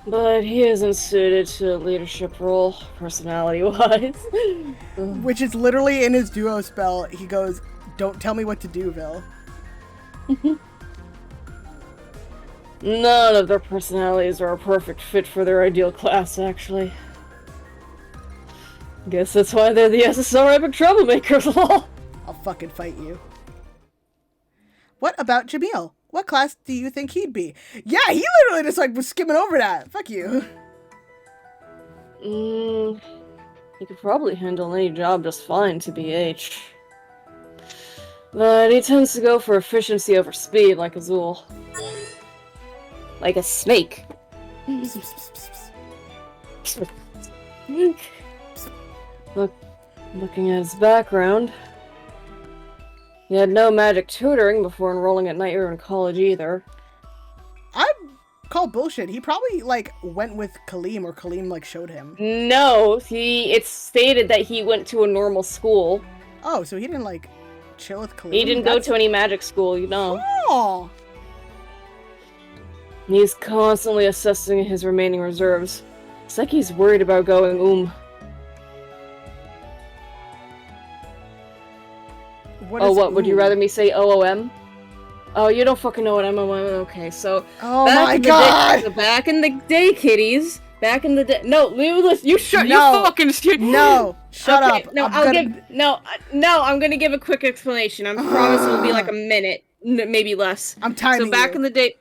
S2: But he isn't suited to a leadership role, personality-wise.
S1: Which is literally in his duo spell. He goes, "Don't tell me what to do, Vil."
S2: None of their personalities are a perfect fit for their ideal class, actually. Guess that's why they're the SSR epic troublemakers, lol.
S1: I'll fucking fight you. What about Jamil? What class do you think he'd be? Yeah, he literally just like was skimming over that. Fuck you.
S2: He could probably handle any job just fine to BH. But he tends to go for efficiency over speed like Azul. Like a snake. Looking at his background, he had no magic tutoring before enrolling at Night Year in college either.
S1: I call bullshit. He probably like went with Kaleem, or Kaleem like showed him.
S2: No, it's stated that he went to a normal school.
S1: Oh, so he didn't like chill with Kaleem?
S2: He didn't go to any magic school, you know.
S1: Oh.
S2: He's constantly assessing his remaining reserves. It's like he's worried about going What would you rather me say OOM? Oh, you don't fucking know what MOM is. Okay, so
S1: oh my god!
S2: Back in the day, kiddies. Back in the day. No, you shut.
S1: No.
S2: You fucking shut.
S1: No, shut up.
S2: No, I'm gonna give a quick explanation. I promise it'll be like a minute, maybe less.
S1: I'm tired.
S2: So back in the day.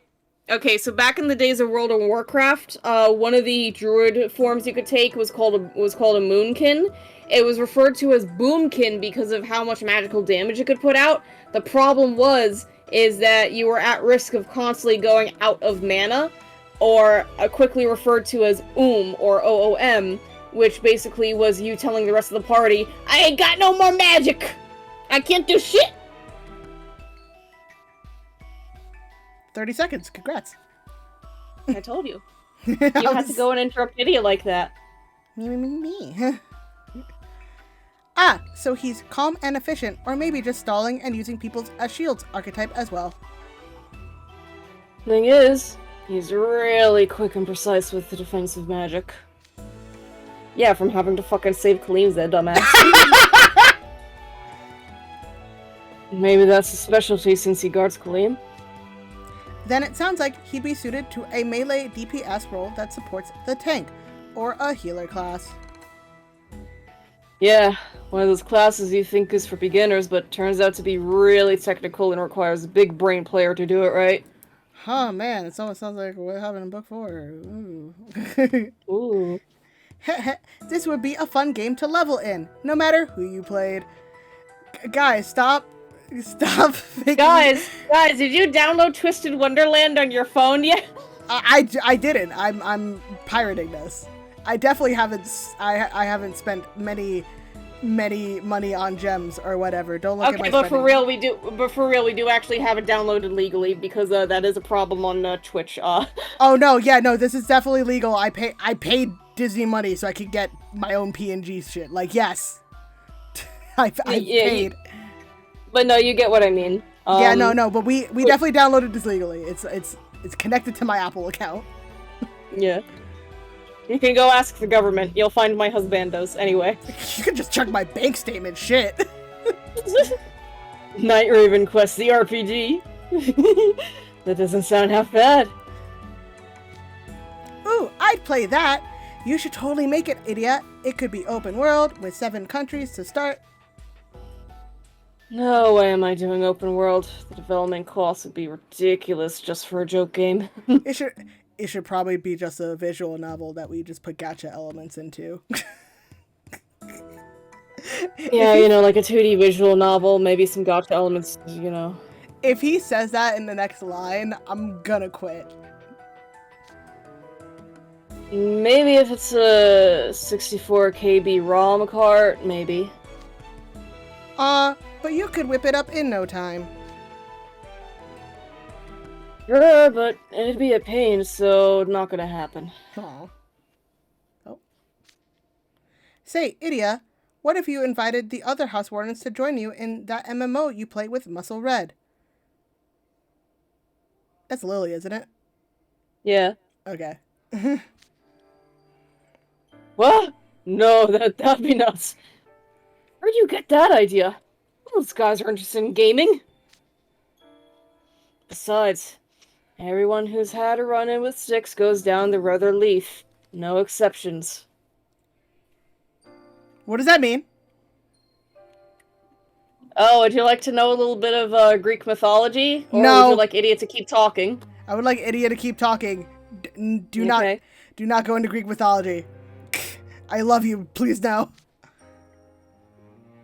S2: Okay, so back in the days of World of Warcraft, one of the druid forms you could take was called a moonkin. It was referred to as boomkin because of how much magical damage it could put out. The problem is that you were at risk of constantly going out of mana, or quickly referred to as or OOM, which basically was you telling the rest of the party, I ain't got no more magic! I can't do shit!
S1: 30 seconds. Congrats.
S2: I told you. You had to go and interrupt Idia like that.
S1: Me. So he's calm and efficient, or maybe just stalling and using people as shields archetype as well.
S2: Thing is, He's really quick and precise with the defensive magic. Yeah, from having to fucking save Kaleem's that dumbass. Maybe that's his specialty since he guards Kaleem.
S1: Then it sounds like he'd be suited to a melee DPS role that supports the tank, or a healer class.
S2: Yeah, one of those classes you think is for beginners, but turns out to be really technical and requires a big brain player to do it right.
S1: Huh, man, it almost sounds like we're having a book 4. Ooh.
S2: Ooh.
S1: This would be a fun game to level in, no matter who you played. Guys, stop.
S2: Guys, did you download Twisted Wonderland on your phone yet?
S1: I didn't. I'm pirating this. I definitely haven't. I haven't spent many money on gems or whatever. Don't look at my
S2: spending.
S1: Okay,
S2: but for real, we do actually have it downloaded legally because that is a problem on Twitch.
S1: Oh no, yeah, no, this is definitely legal. I paid Disney money so I could get my own PNG shit. Like, yes, I paid.
S2: But no, you get what I mean.
S1: Yeah, no, but we definitely downloaded this legally. It's connected to my Apple account. Yeah.
S2: You can go ask the government. You'll find my husbandos. Anyway.
S1: You can just check my bank statement, shit.
S2: Night Raven Quest, the RPG. That doesn't sound half bad.
S1: Ooh, I'd play that. You should totally make it, idiot. It could be open world with 7 countries to start.
S2: No way am I doing open world. The development cost would be ridiculous just for a joke game.
S1: It should probably be just a visual novel that we just put gacha elements into.
S2: Yeah, you know, like a 2D visual novel, maybe some gacha elements, you know.
S1: If he says that in the next line, I'm gonna quit.
S2: Maybe if it's a 64 KB ROM cart, maybe.
S1: But you could whip it up in no time.
S2: Sure, but it'd be a pain, so not gonna happen.
S1: Aw. Oh. Say, Idia, what if you invited the other house wardens to join you in that MMO you play with Muscle Red? That's Lily, isn't it?
S2: Yeah.
S1: Okay.
S2: What? No, that'd be nuts. Where'd you get that idea? Those guys are interested in gaming. Besides, everyone who's had a run-in with Styx goes down the Rother Leaf. No exceptions.
S1: What does that mean?
S2: Oh, would you like to know a little bit of Greek mythology? Or
S1: No.
S2: would you like Idiot to keep talking?
S1: I would like Idia to keep talking. Do not go into Greek mythology. I love you. Please no.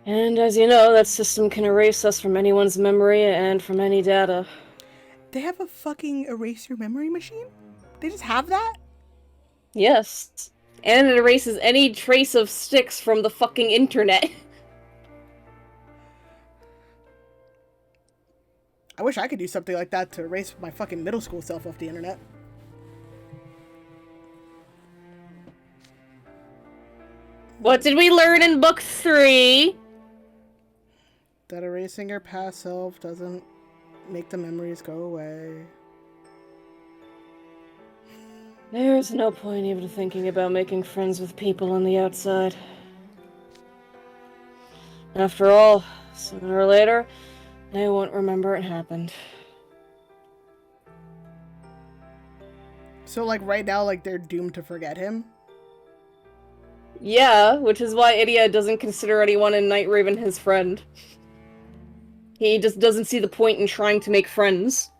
S2: And as you know, that system can erase us from anyone's memory and from any data.
S1: They have a fucking erase your memory machine? They just have that?
S2: Yes. And it erases any trace of Styx from the fucking internet.
S1: I wish I could do something like that to erase my fucking middle school self off the internet.
S2: What did we learn in book 3?
S1: That erasing your past self doesn't make the memories go away.
S2: There's no point even thinking about making friends with people on the outside. After all, sooner or later, they won't remember it happened.
S1: So, like, right now, like, they're doomed to forget him?
S2: Yeah, which is why Idia doesn't consider anyone in Night Raven his friend. He just doesn't see the point in trying to make friends.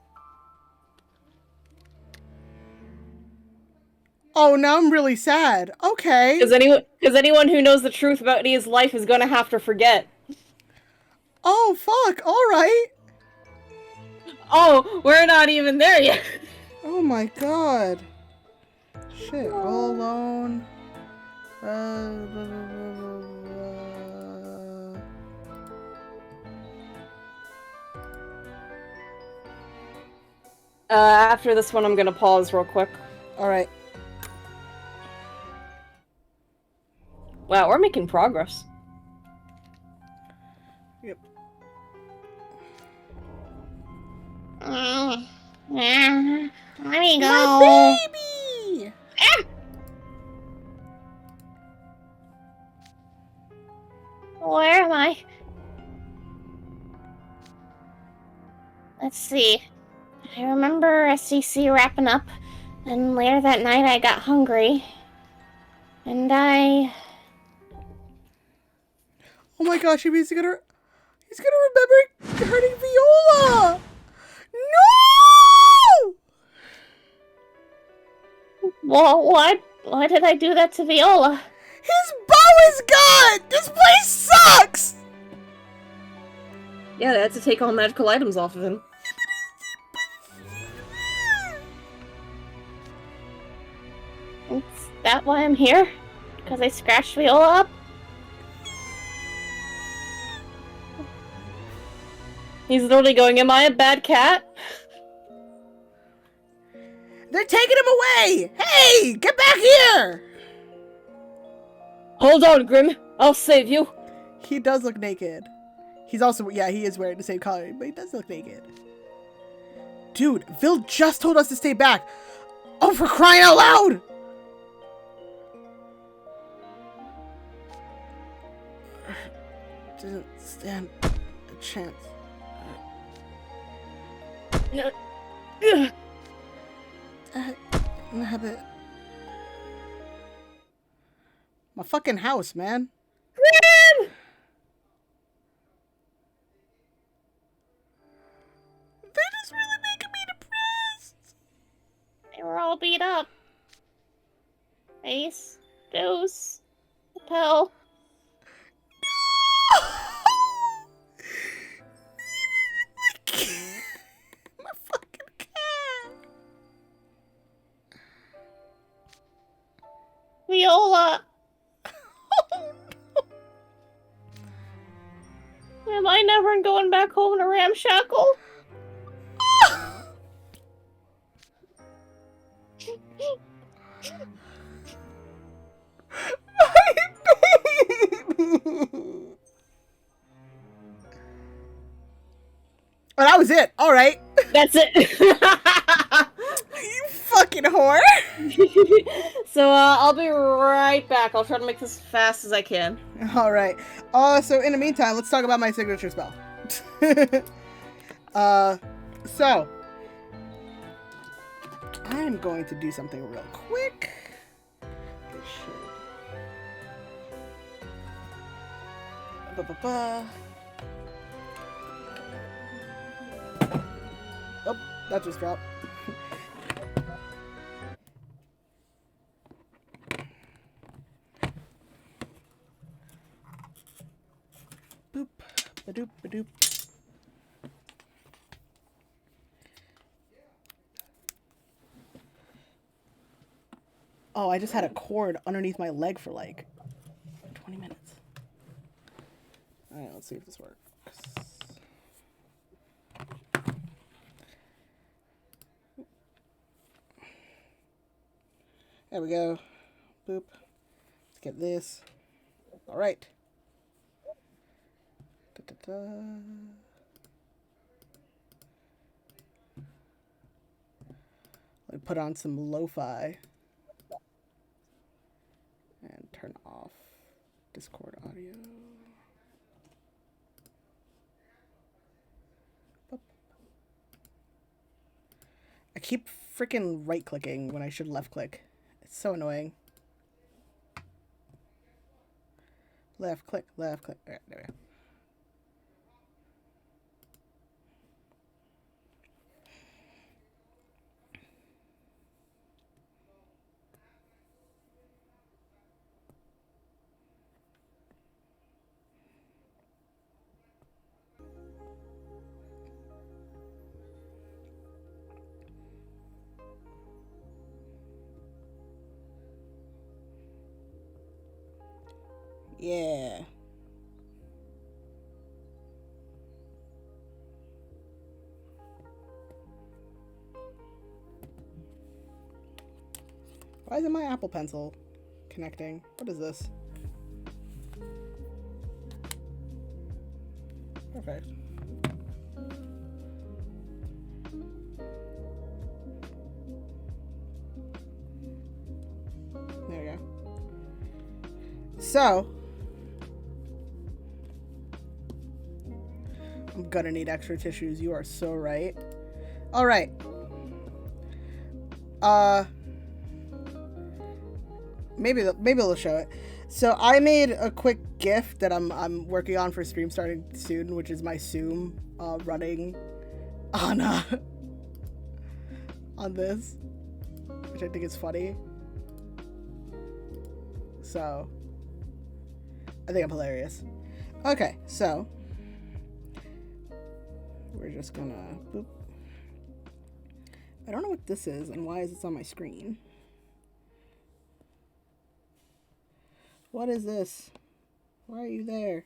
S1: Oh, now I'm really sad. Okay.
S2: Because anyone who knows the truth about Idia's life is gonna have to forget.
S1: Oh, fuck. Alright.
S2: Oh, we're not even there yet.
S1: Oh my god. Shit, all alone.
S2: After this one, I'm gonna pause real quick.
S1: Alright.
S2: Wow, we're making progress.
S1: Yep.
S3: Let me go.
S1: My baby!
S3: Ah! Where am I? Let's see. I remember SCC wrapping up, and later that night I got hungry. And
S1: Oh my gosh, he's gonna remember hurting Viola! No!
S3: Well, why did I do that to Viola?
S1: His bow is gone! This place sucks!
S2: Yeah, they had to take all magical items off of him.
S3: Is that why I'm here? Because I scratched Viola up?
S2: He's literally going, am I a bad cat?
S1: They're taking him away! Hey! Get back here!
S2: Hold on, Grim. I'll save you.
S1: He does look naked. He's also, yeah, he is wearing the same color, but he does look naked. Dude, Vil just told us to stay back. Oh, for crying out loud! Doesn't stand a chance.
S2: No.
S1: Habit. My fucking house, man.
S2: Grim!
S1: They're just really making me depressed.
S3: They were all beat up. Ace, Deuce, Lapel.
S1: My fucking cat.
S3: Viola.
S1: Oh, no.
S3: Am I never going back home to Ramshackle?
S1: My baby. Oh, that was it. All right.
S2: That's it.
S1: You fucking whore.
S2: So, I'll be right back. I'll try to make this as fast as I can.
S1: All right. So in the meantime, let's talk about my signature spell. So I'm going to do something real quick. This should. Ba-ba-ba. Oh, that just dropped. Boop, ba-doop, ba-doop. Oh, I just had a cord underneath my leg for like 20 minutes. Alright, let's see if this works. There we go. Boop. Let's get this. Alright. Da-da-da. Let me put on some lo-fi. And turn off Discord audio. Boop. I keep freaking right-clicking when I should left-click. It's so annoying. Left click, left click. Alright, there we go. Yeah. Why isn't my Apple Pencil connecting? What is this? Perfect. So, I'm gonna need extra tissues. You are so right. All right. Maybe they'll show it. So I made a quick GIF that I'm working on for stream starting soon, which is my Zoom running on on this, which I think is funny. So I think I'm hilarious. Okay, so we're just gonna boop. I don't know what this is and why is this on my screen. What is this? Why are you there?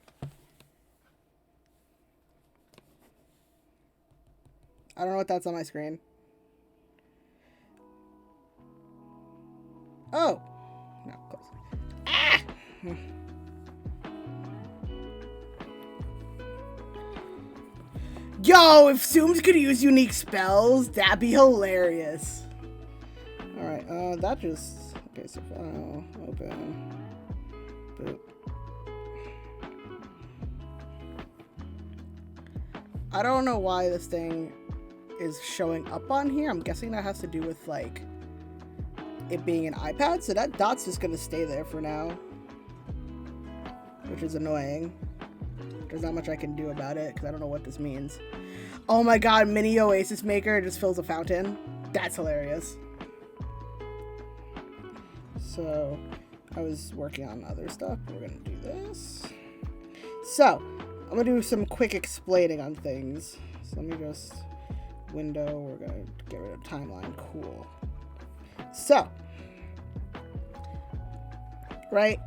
S1: I don't know what that's on my screen. Oh! No, close. Ah! Yo, if Zooms could use unique spells, that'd be hilarious. Alright, that just... Okay, so, open... Boop. I don't know why this thing is showing up on here. I'm guessing that has to do with, like, it being an iPad, so that dot's just gonna stay there for now. Which is annoying. There's not much I can do about it, because I don't know what this means. Oh my god, mini Oasis Maker just fills a fountain. That's hilarious. So, I was working on other stuff. We're gonna do this. So, I'm gonna do some quick explaining on things. So let me just window. We're gonna get rid of timeline. Cool. So, right?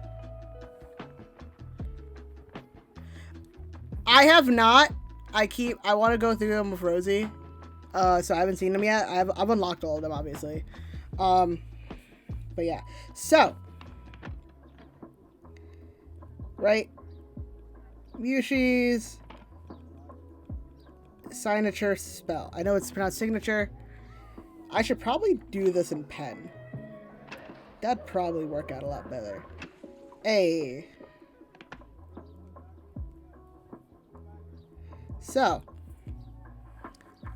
S1: I have not. I want to go through them with Rosie. So I haven't seen them yet. I've unlocked all of them, obviously. But yeah. So, right? Mewshi's signature spell. I know it's pronounced signature. I should probably do this in pen. That'd probably work out a lot better. Hey. So,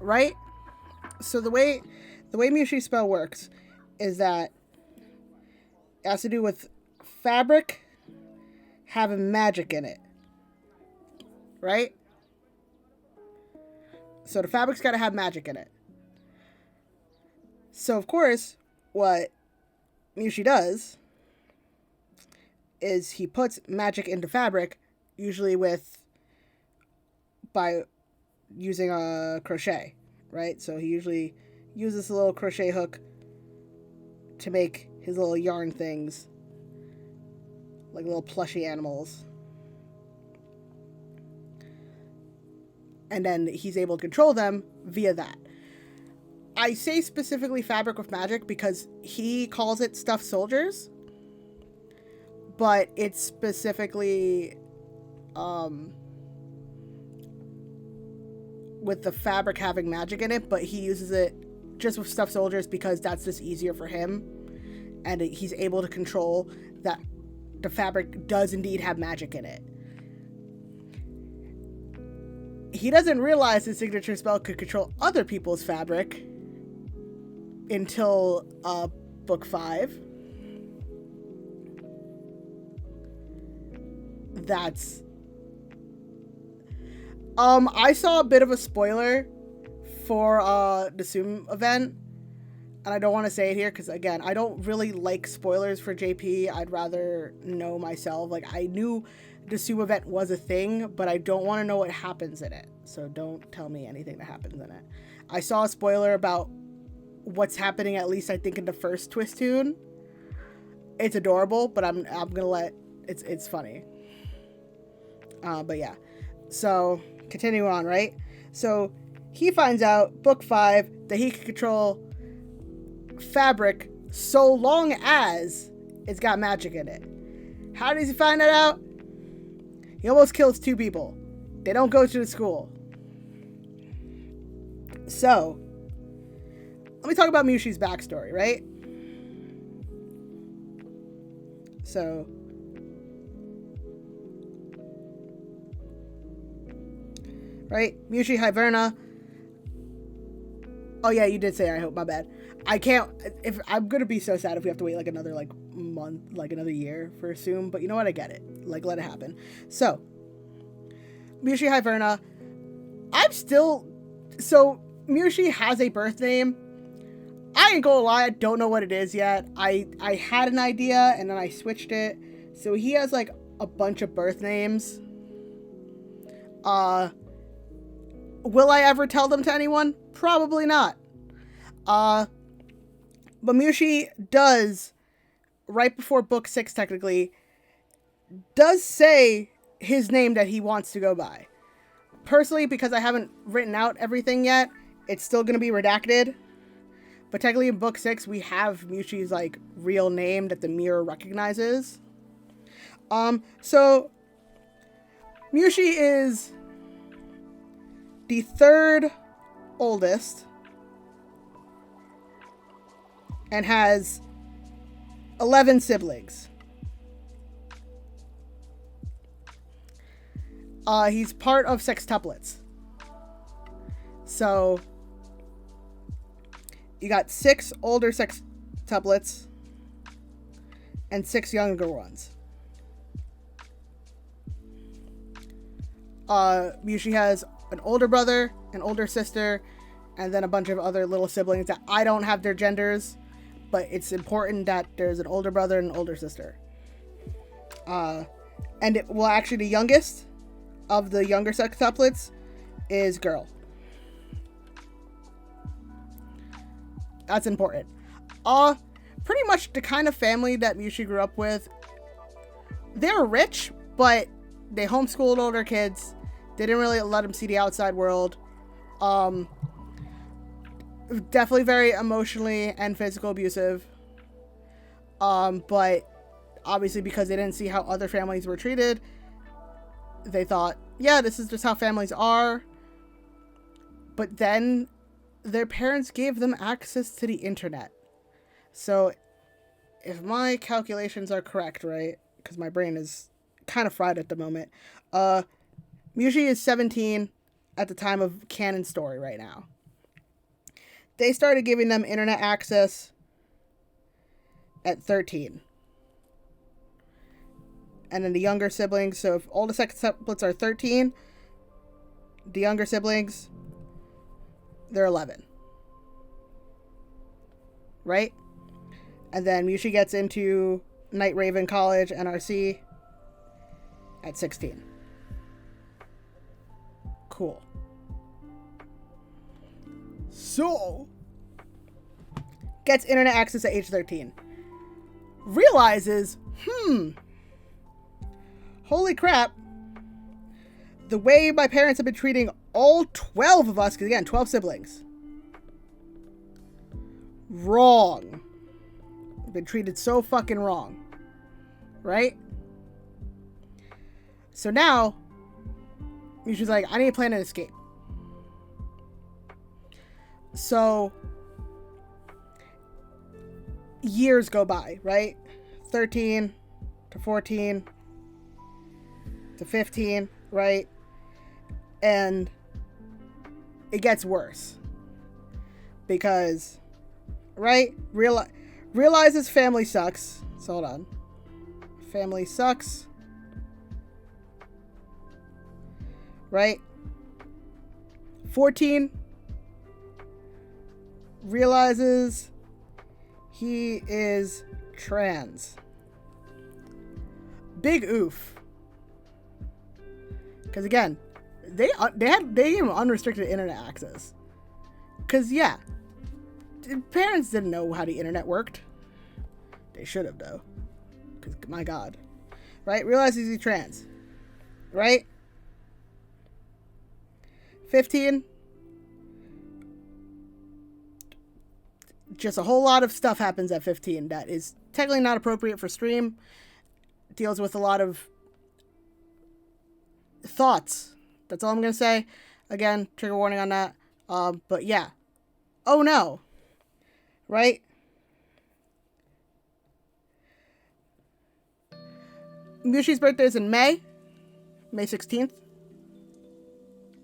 S1: right? So the way Mewshi spell works is that it has to do with fabric having magic in it. Right? So the fabric's got to have magic in it. So, of course, what Mewshi does is he puts magic into fabric, usually by using a crochet, right? So he usually uses a little crochet hook to make his little yarn things, like little plushy animals. And then he's able to control them via that. I say specifically fabric with magic because he calls it stuffed soldiers, but it's specifically with the fabric having magic in it, but he uses it just with stuffed soldiers because that's just easier for him, and he's able to control that the fabric does indeed have magic in it. He doesn't realize his signature spell could control other people's fabric until book 5. That's I saw a bit of a spoiler for the Zoom event, and I don't want to say it here because, again, I don't really like spoilers for JP. I'd rather know myself. Like, I knew the Zoom event was a thing, but I don't want to know what happens in it, so don't tell me anything that happens in it. I saw a spoiler about what's happening, at least I think in the first Twist Tune. It's adorable, but I'm gonna let it's funny. But yeah, so continue on, right? So he finds out book 5 that he can control fabric so long as it's got magic in it. How does he find that out? He almost kills 2 people. They don't go to the school. So, let me talk about Mewshi's backstory, right? So, right? Mewshi Hiverna. Oh yeah, you did say I hope. My bad. I can't. If I'm gonna be so sad if we have to wait like another like month, like another year for Assume. But you know what? I get it. Like, let it happen. So, Mewshi Hiverna. I'm still. So Mewshi has a birth name. I ain't gonna lie, I don't know what it is yet. I had an idea and then I switched it. So he has like a bunch of birth names. Will I ever tell them to anyone? Probably not. But Mewshi does, right before book 6 technically, does say his name that he wants to go by. Personally, because I haven't written out everything yet, it's still gonna be redacted. But technically in book 6, we have Mewshi's, like, real name that the mirror recognizes. So, Mewshi is the 3rd oldest and has 11 siblings. He's part of sextuplets. So, you got 6 older sextuplets and 6 younger ones. Mewshi has an older brother, an older sister, and then a bunch of other little siblings that I don't have their genders, but it's important that there's an older brother and an older sister. And actually the youngest of the younger sextuplets is girl. That's important. Pretty much the kind of family that Mewshi grew up with. They're rich, but they homeschooled older kids. They didn't really let them see the outside world. Definitely very emotionally and physically abusive. But obviously because they didn't see how other families were treated, they thought, yeah, this is just how families are. But then their parents gave them access to the internet. So if my calculations are correct, right? Because my brain is kind of fried at the moment. Mewshi is 17 at the time of canon story right now. They started giving them internet access at 13. And then the younger siblings, so if all the sextuplets are 13, the younger siblings, they're 11. Right? And then Mewshi gets into Night Raven College, NRC, at 16. Cool. So, gets internet access at age 13. Realizes, holy crap, the way my parents have been treating all 12 of us, because again, 12 siblings, wrong. We've been treated so fucking wrong. Right? So now, Mewshi's like, I need to plan an escape. So, years go by, right? 13 to 14 to 15, right? And it gets worse. Because, right? Realizes family sucks. So hold on. Family sucks. Right? 14 realizes he is trans. Big oof. Because again, they gave him unrestricted internet access. Because yeah, parents didn't know how the internet worked. They should have though. Because my God, right? Realizes he's trans, right? 15. Just a whole lot of stuff happens at 15 that is technically not appropriate for stream. Deals with a lot of thoughts. That's all I'm going to say. Again, trigger warning on that. But yeah. Oh no. Right? Mewshi's birthday is in May 16th.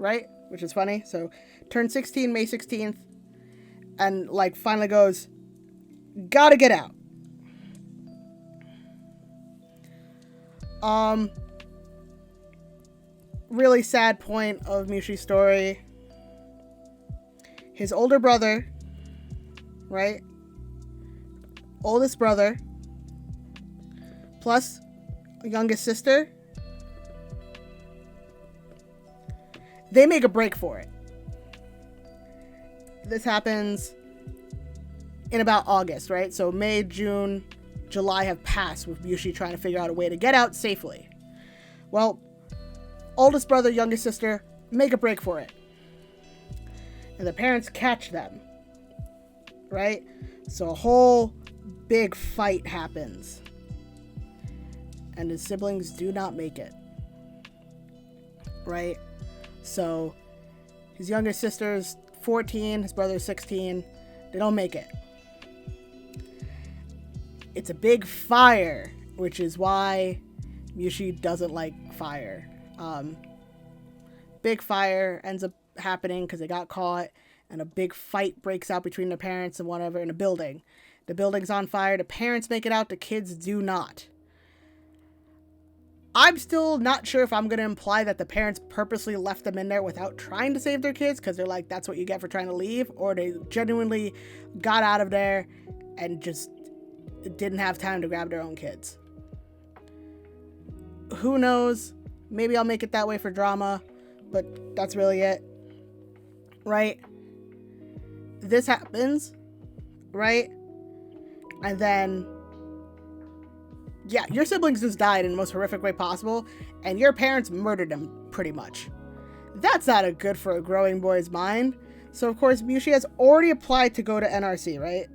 S1: right? Which is funny. So, turned 16 May 16th, and, like, finally goes, gotta get out. Really sad point of Mewshi's story. His older brother, right? Oldest brother, plus a youngest sister. They make a break for it. This happens in about August, right? So May, June, July have passed with Mewshi trying to figure out a way to get out safely. Well, oldest brother, youngest sister make a break for it. And the parents catch them. Right? So a whole big fight happens. And his siblings do not make it. Right? So his youngest sister's 14, his brother's 16. They don't make it. It's a big fire, which is why Mewshi doesn't like fire. Big fire ends up happening because they got caught, and a big fight breaks out between the parents and whatever in a building. The building's on fire. The parents make it out. The kids do not. I'm still not sure if I'm going to imply that the parents purposely left them in there without trying to save their kids because they're like, that's what you get for trying to leave, or they genuinely got out of there and just didn't have time to grab their own kids. Who knows? Maybe I'll make it that way for drama, but that's really it. Right? This happens, right? And then, yeah, your siblings just died in the most horrific way possible, and your parents murdered them, pretty much. That's not a good for a growing boy's mind. So, of course, Mewshi has already applied to go to NRC, right?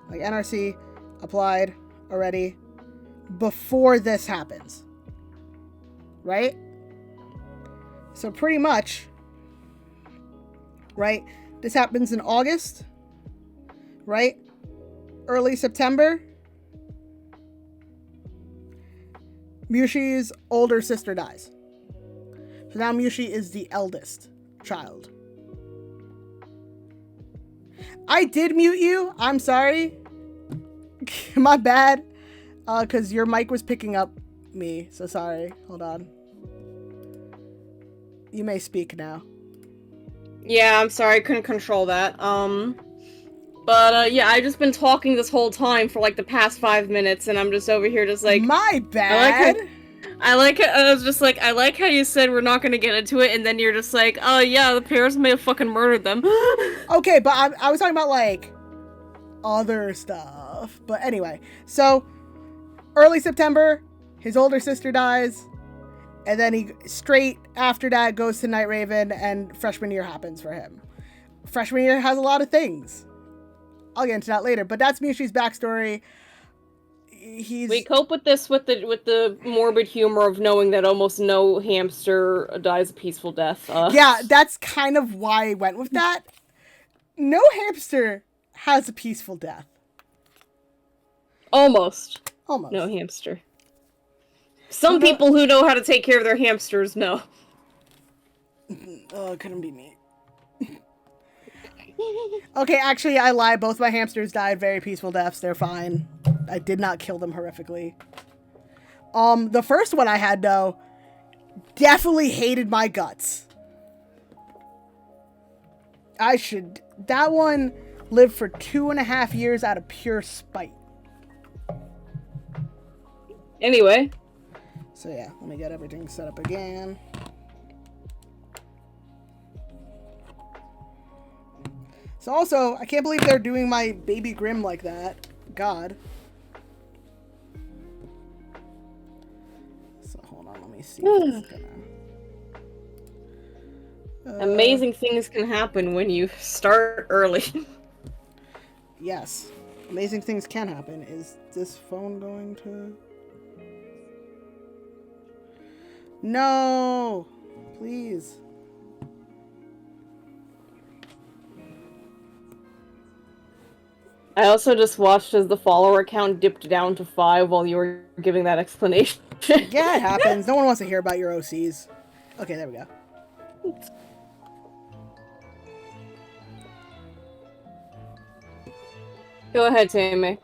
S1: Like, NRC applied already before this happens. Right? So, pretty much, right? This happens in August, right? Early September. Mewshi's older sister dies. So now Mewshi is the eldest child. I did mute you. I'm sorry. My bad. Because your mic was picking up me. So sorry. Hold on. You may speak now.
S2: Yeah, I'm sorry, I couldn't control that. But yeah, I've just been talking this whole time for like the past 5 minutes, and I'm just over here just like...
S1: My bad!
S2: I like how you said we're not gonna get into it, and then you're just like, oh yeah, the parents may have fucking murdered them.
S1: Okay, but I was talking about, like, other stuff. But anyway, so, early September, his older sister dies, and then he, straight after that, goes to Night Raven, and freshman year happens for him. Freshman year has a lot of things. I'll get into that later, but that's Mewshi's backstory. We
S2: cope with this with the morbid humor of knowing that almost no hamster dies a peaceful death.
S1: Yeah, that's kind of why I went with that. No hamster has a peaceful death.
S2: Almost.
S1: Almost.
S2: No hamster. Some people who know how to take care of their hamsters know.
S1: Oh, it couldn't be me. Okay, actually, I lied. Both my hamsters died very peaceful deaths. They're fine. I did not kill them horrifically. The first one I had, though, definitely hated my guts. That one lived for 2.5 years out of pure spite.
S2: Anyway.
S1: So yeah, let me get everything set up again. So also, I can't believe they're doing my Baby Grimm like that. God. So hold on, let me see if it's gonna...
S2: Amazing things can happen when you start early.
S1: Yes. Amazing things can happen. Is this phone going to... No! Please.
S2: I also just watched as the follower count dipped down to 5 while you were giving that explanation.
S1: Yeah, it happens. No one wants to hear about your OCs. Okay, there we go.
S2: Go ahead, Tammy.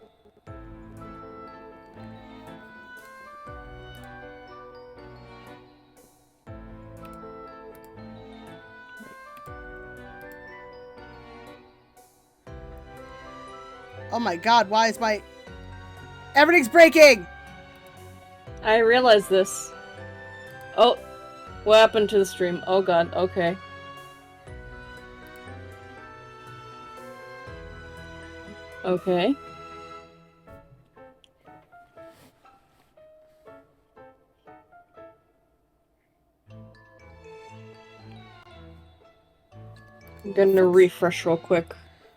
S1: Oh my god, why is my... Everything's breaking!
S2: I realize this. Oh, what happened to the stream? Oh god, okay. Okay. I'm gonna refresh real quick.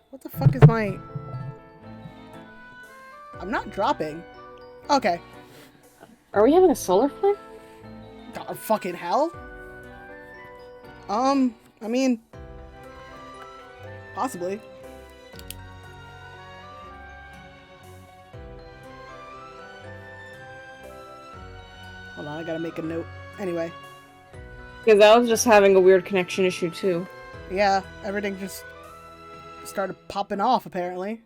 S1: What the fuck is my... I'm not dropping. Okay.
S2: Are we having a solar flare?
S1: Oh, fucking hell? I mean... Possibly. Hold on, I gotta make a note. Anyway.
S2: Because I was just having a weird connection issue too.
S1: Yeah, everything just started popping off, apparently.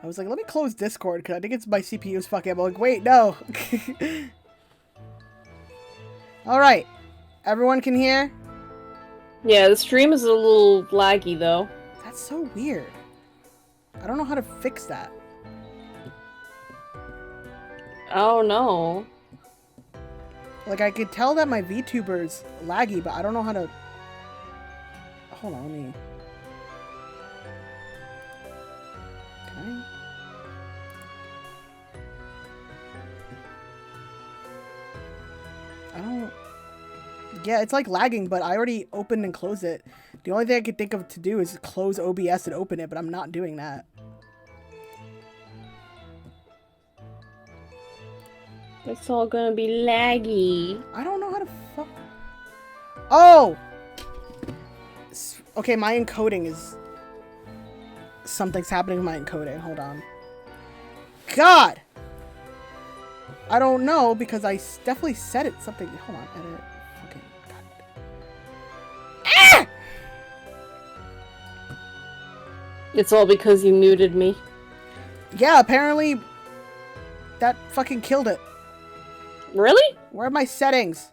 S1: I was like, let me close Discord, because I think it's my CPU's fucking... I'm like, wait, no. Alright. Everyone can hear?
S2: Yeah, the stream is a little laggy though.
S1: That's so weird. I don't know how to fix that.
S2: Oh no.
S1: Like, I could tell that my VTuber's laggy, but I don't know how to... Hold on, let me... Can I don't... Yeah, it's like lagging, but I already opened and closed it. The only thing I could think of to do is close OBS and open it, but I'm not doing that.
S2: It's all gonna be laggy.
S1: I don't know how to fuck... Oh! Okay, my encoding is... Something's happening with my encoding. Hold on. God! I don't know, because I definitely said it something... Hold on, edit. Okay, God. Ah!
S2: It's all because you muted me.
S1: Yeah, apparently... That fucking killed it.
S2: Really?
S1: Where are my settings?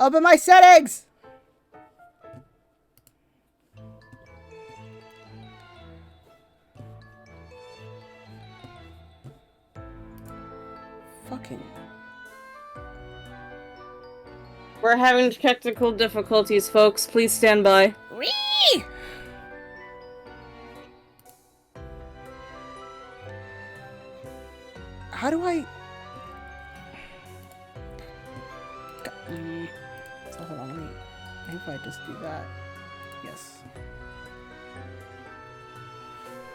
S1: Open my settings! Fucking...
S2: We're having technical difficulties, folks. Please stand by.
S1: Whee! How do I... So hold on, let me... Maybe if I just do that. Yes.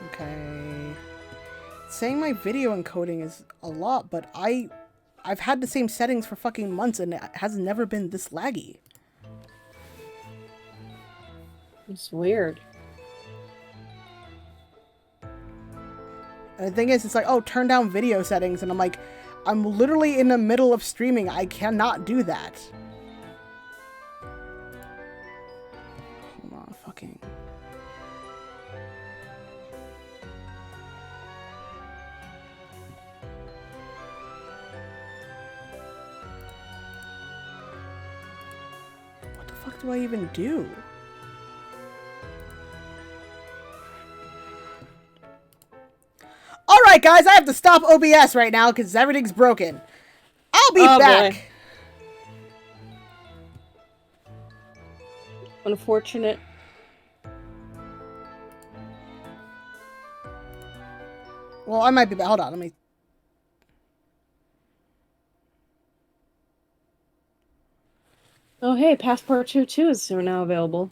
S1: Okay. It's saying my video encoding is a lot, but I've had the same settings for fucking months and it has never been this laggy.
S2: It's weird.
S1: And the thing is, it's like, oh, turn down video settings, and I'm like, I'm literally in the middle of streaming. I cannot do that. Hold on, fucking... What the fuck do I even do? Alright, guys, I have to stop OBS right now because everything's broken. I'll be back.
S2: Boy. Unfortunate.
S1: Well, I might be back. Hold on, let me...
S2: Oh hey, Passport 2 are now available.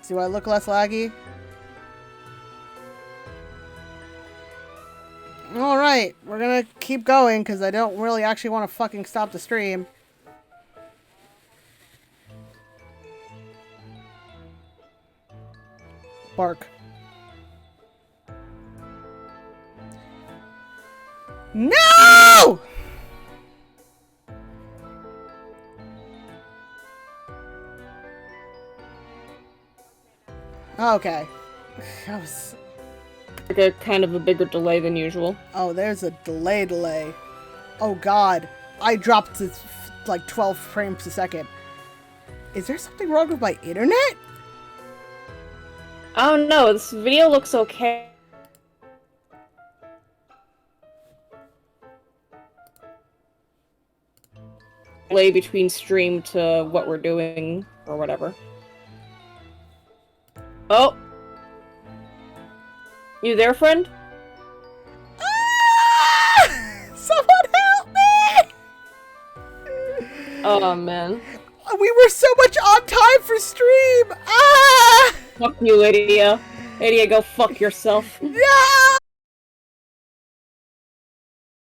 S1: Do I look less laggy? Alright, we're gonna keep going because I don't really actually want to fucking stop the stream. Bark. No! Okay. That was...
S2: Like a kind of a bigger delay than usual.
S1: Oh, there's a delay. Oh god. I dropped to like 12 frames a second. Is there something wrong with my internet?
S2: I don't know, this video looks okay. Delay between stream to what we're doing, or whatever. Oh! You there, friend?
S1: Ah! Someone help me!
S2: Oh, man.
S1: We were so much on time for stream! Ah!
S2: Fuck you, Lydia. Lydia, go fuck yourself.
S1: No!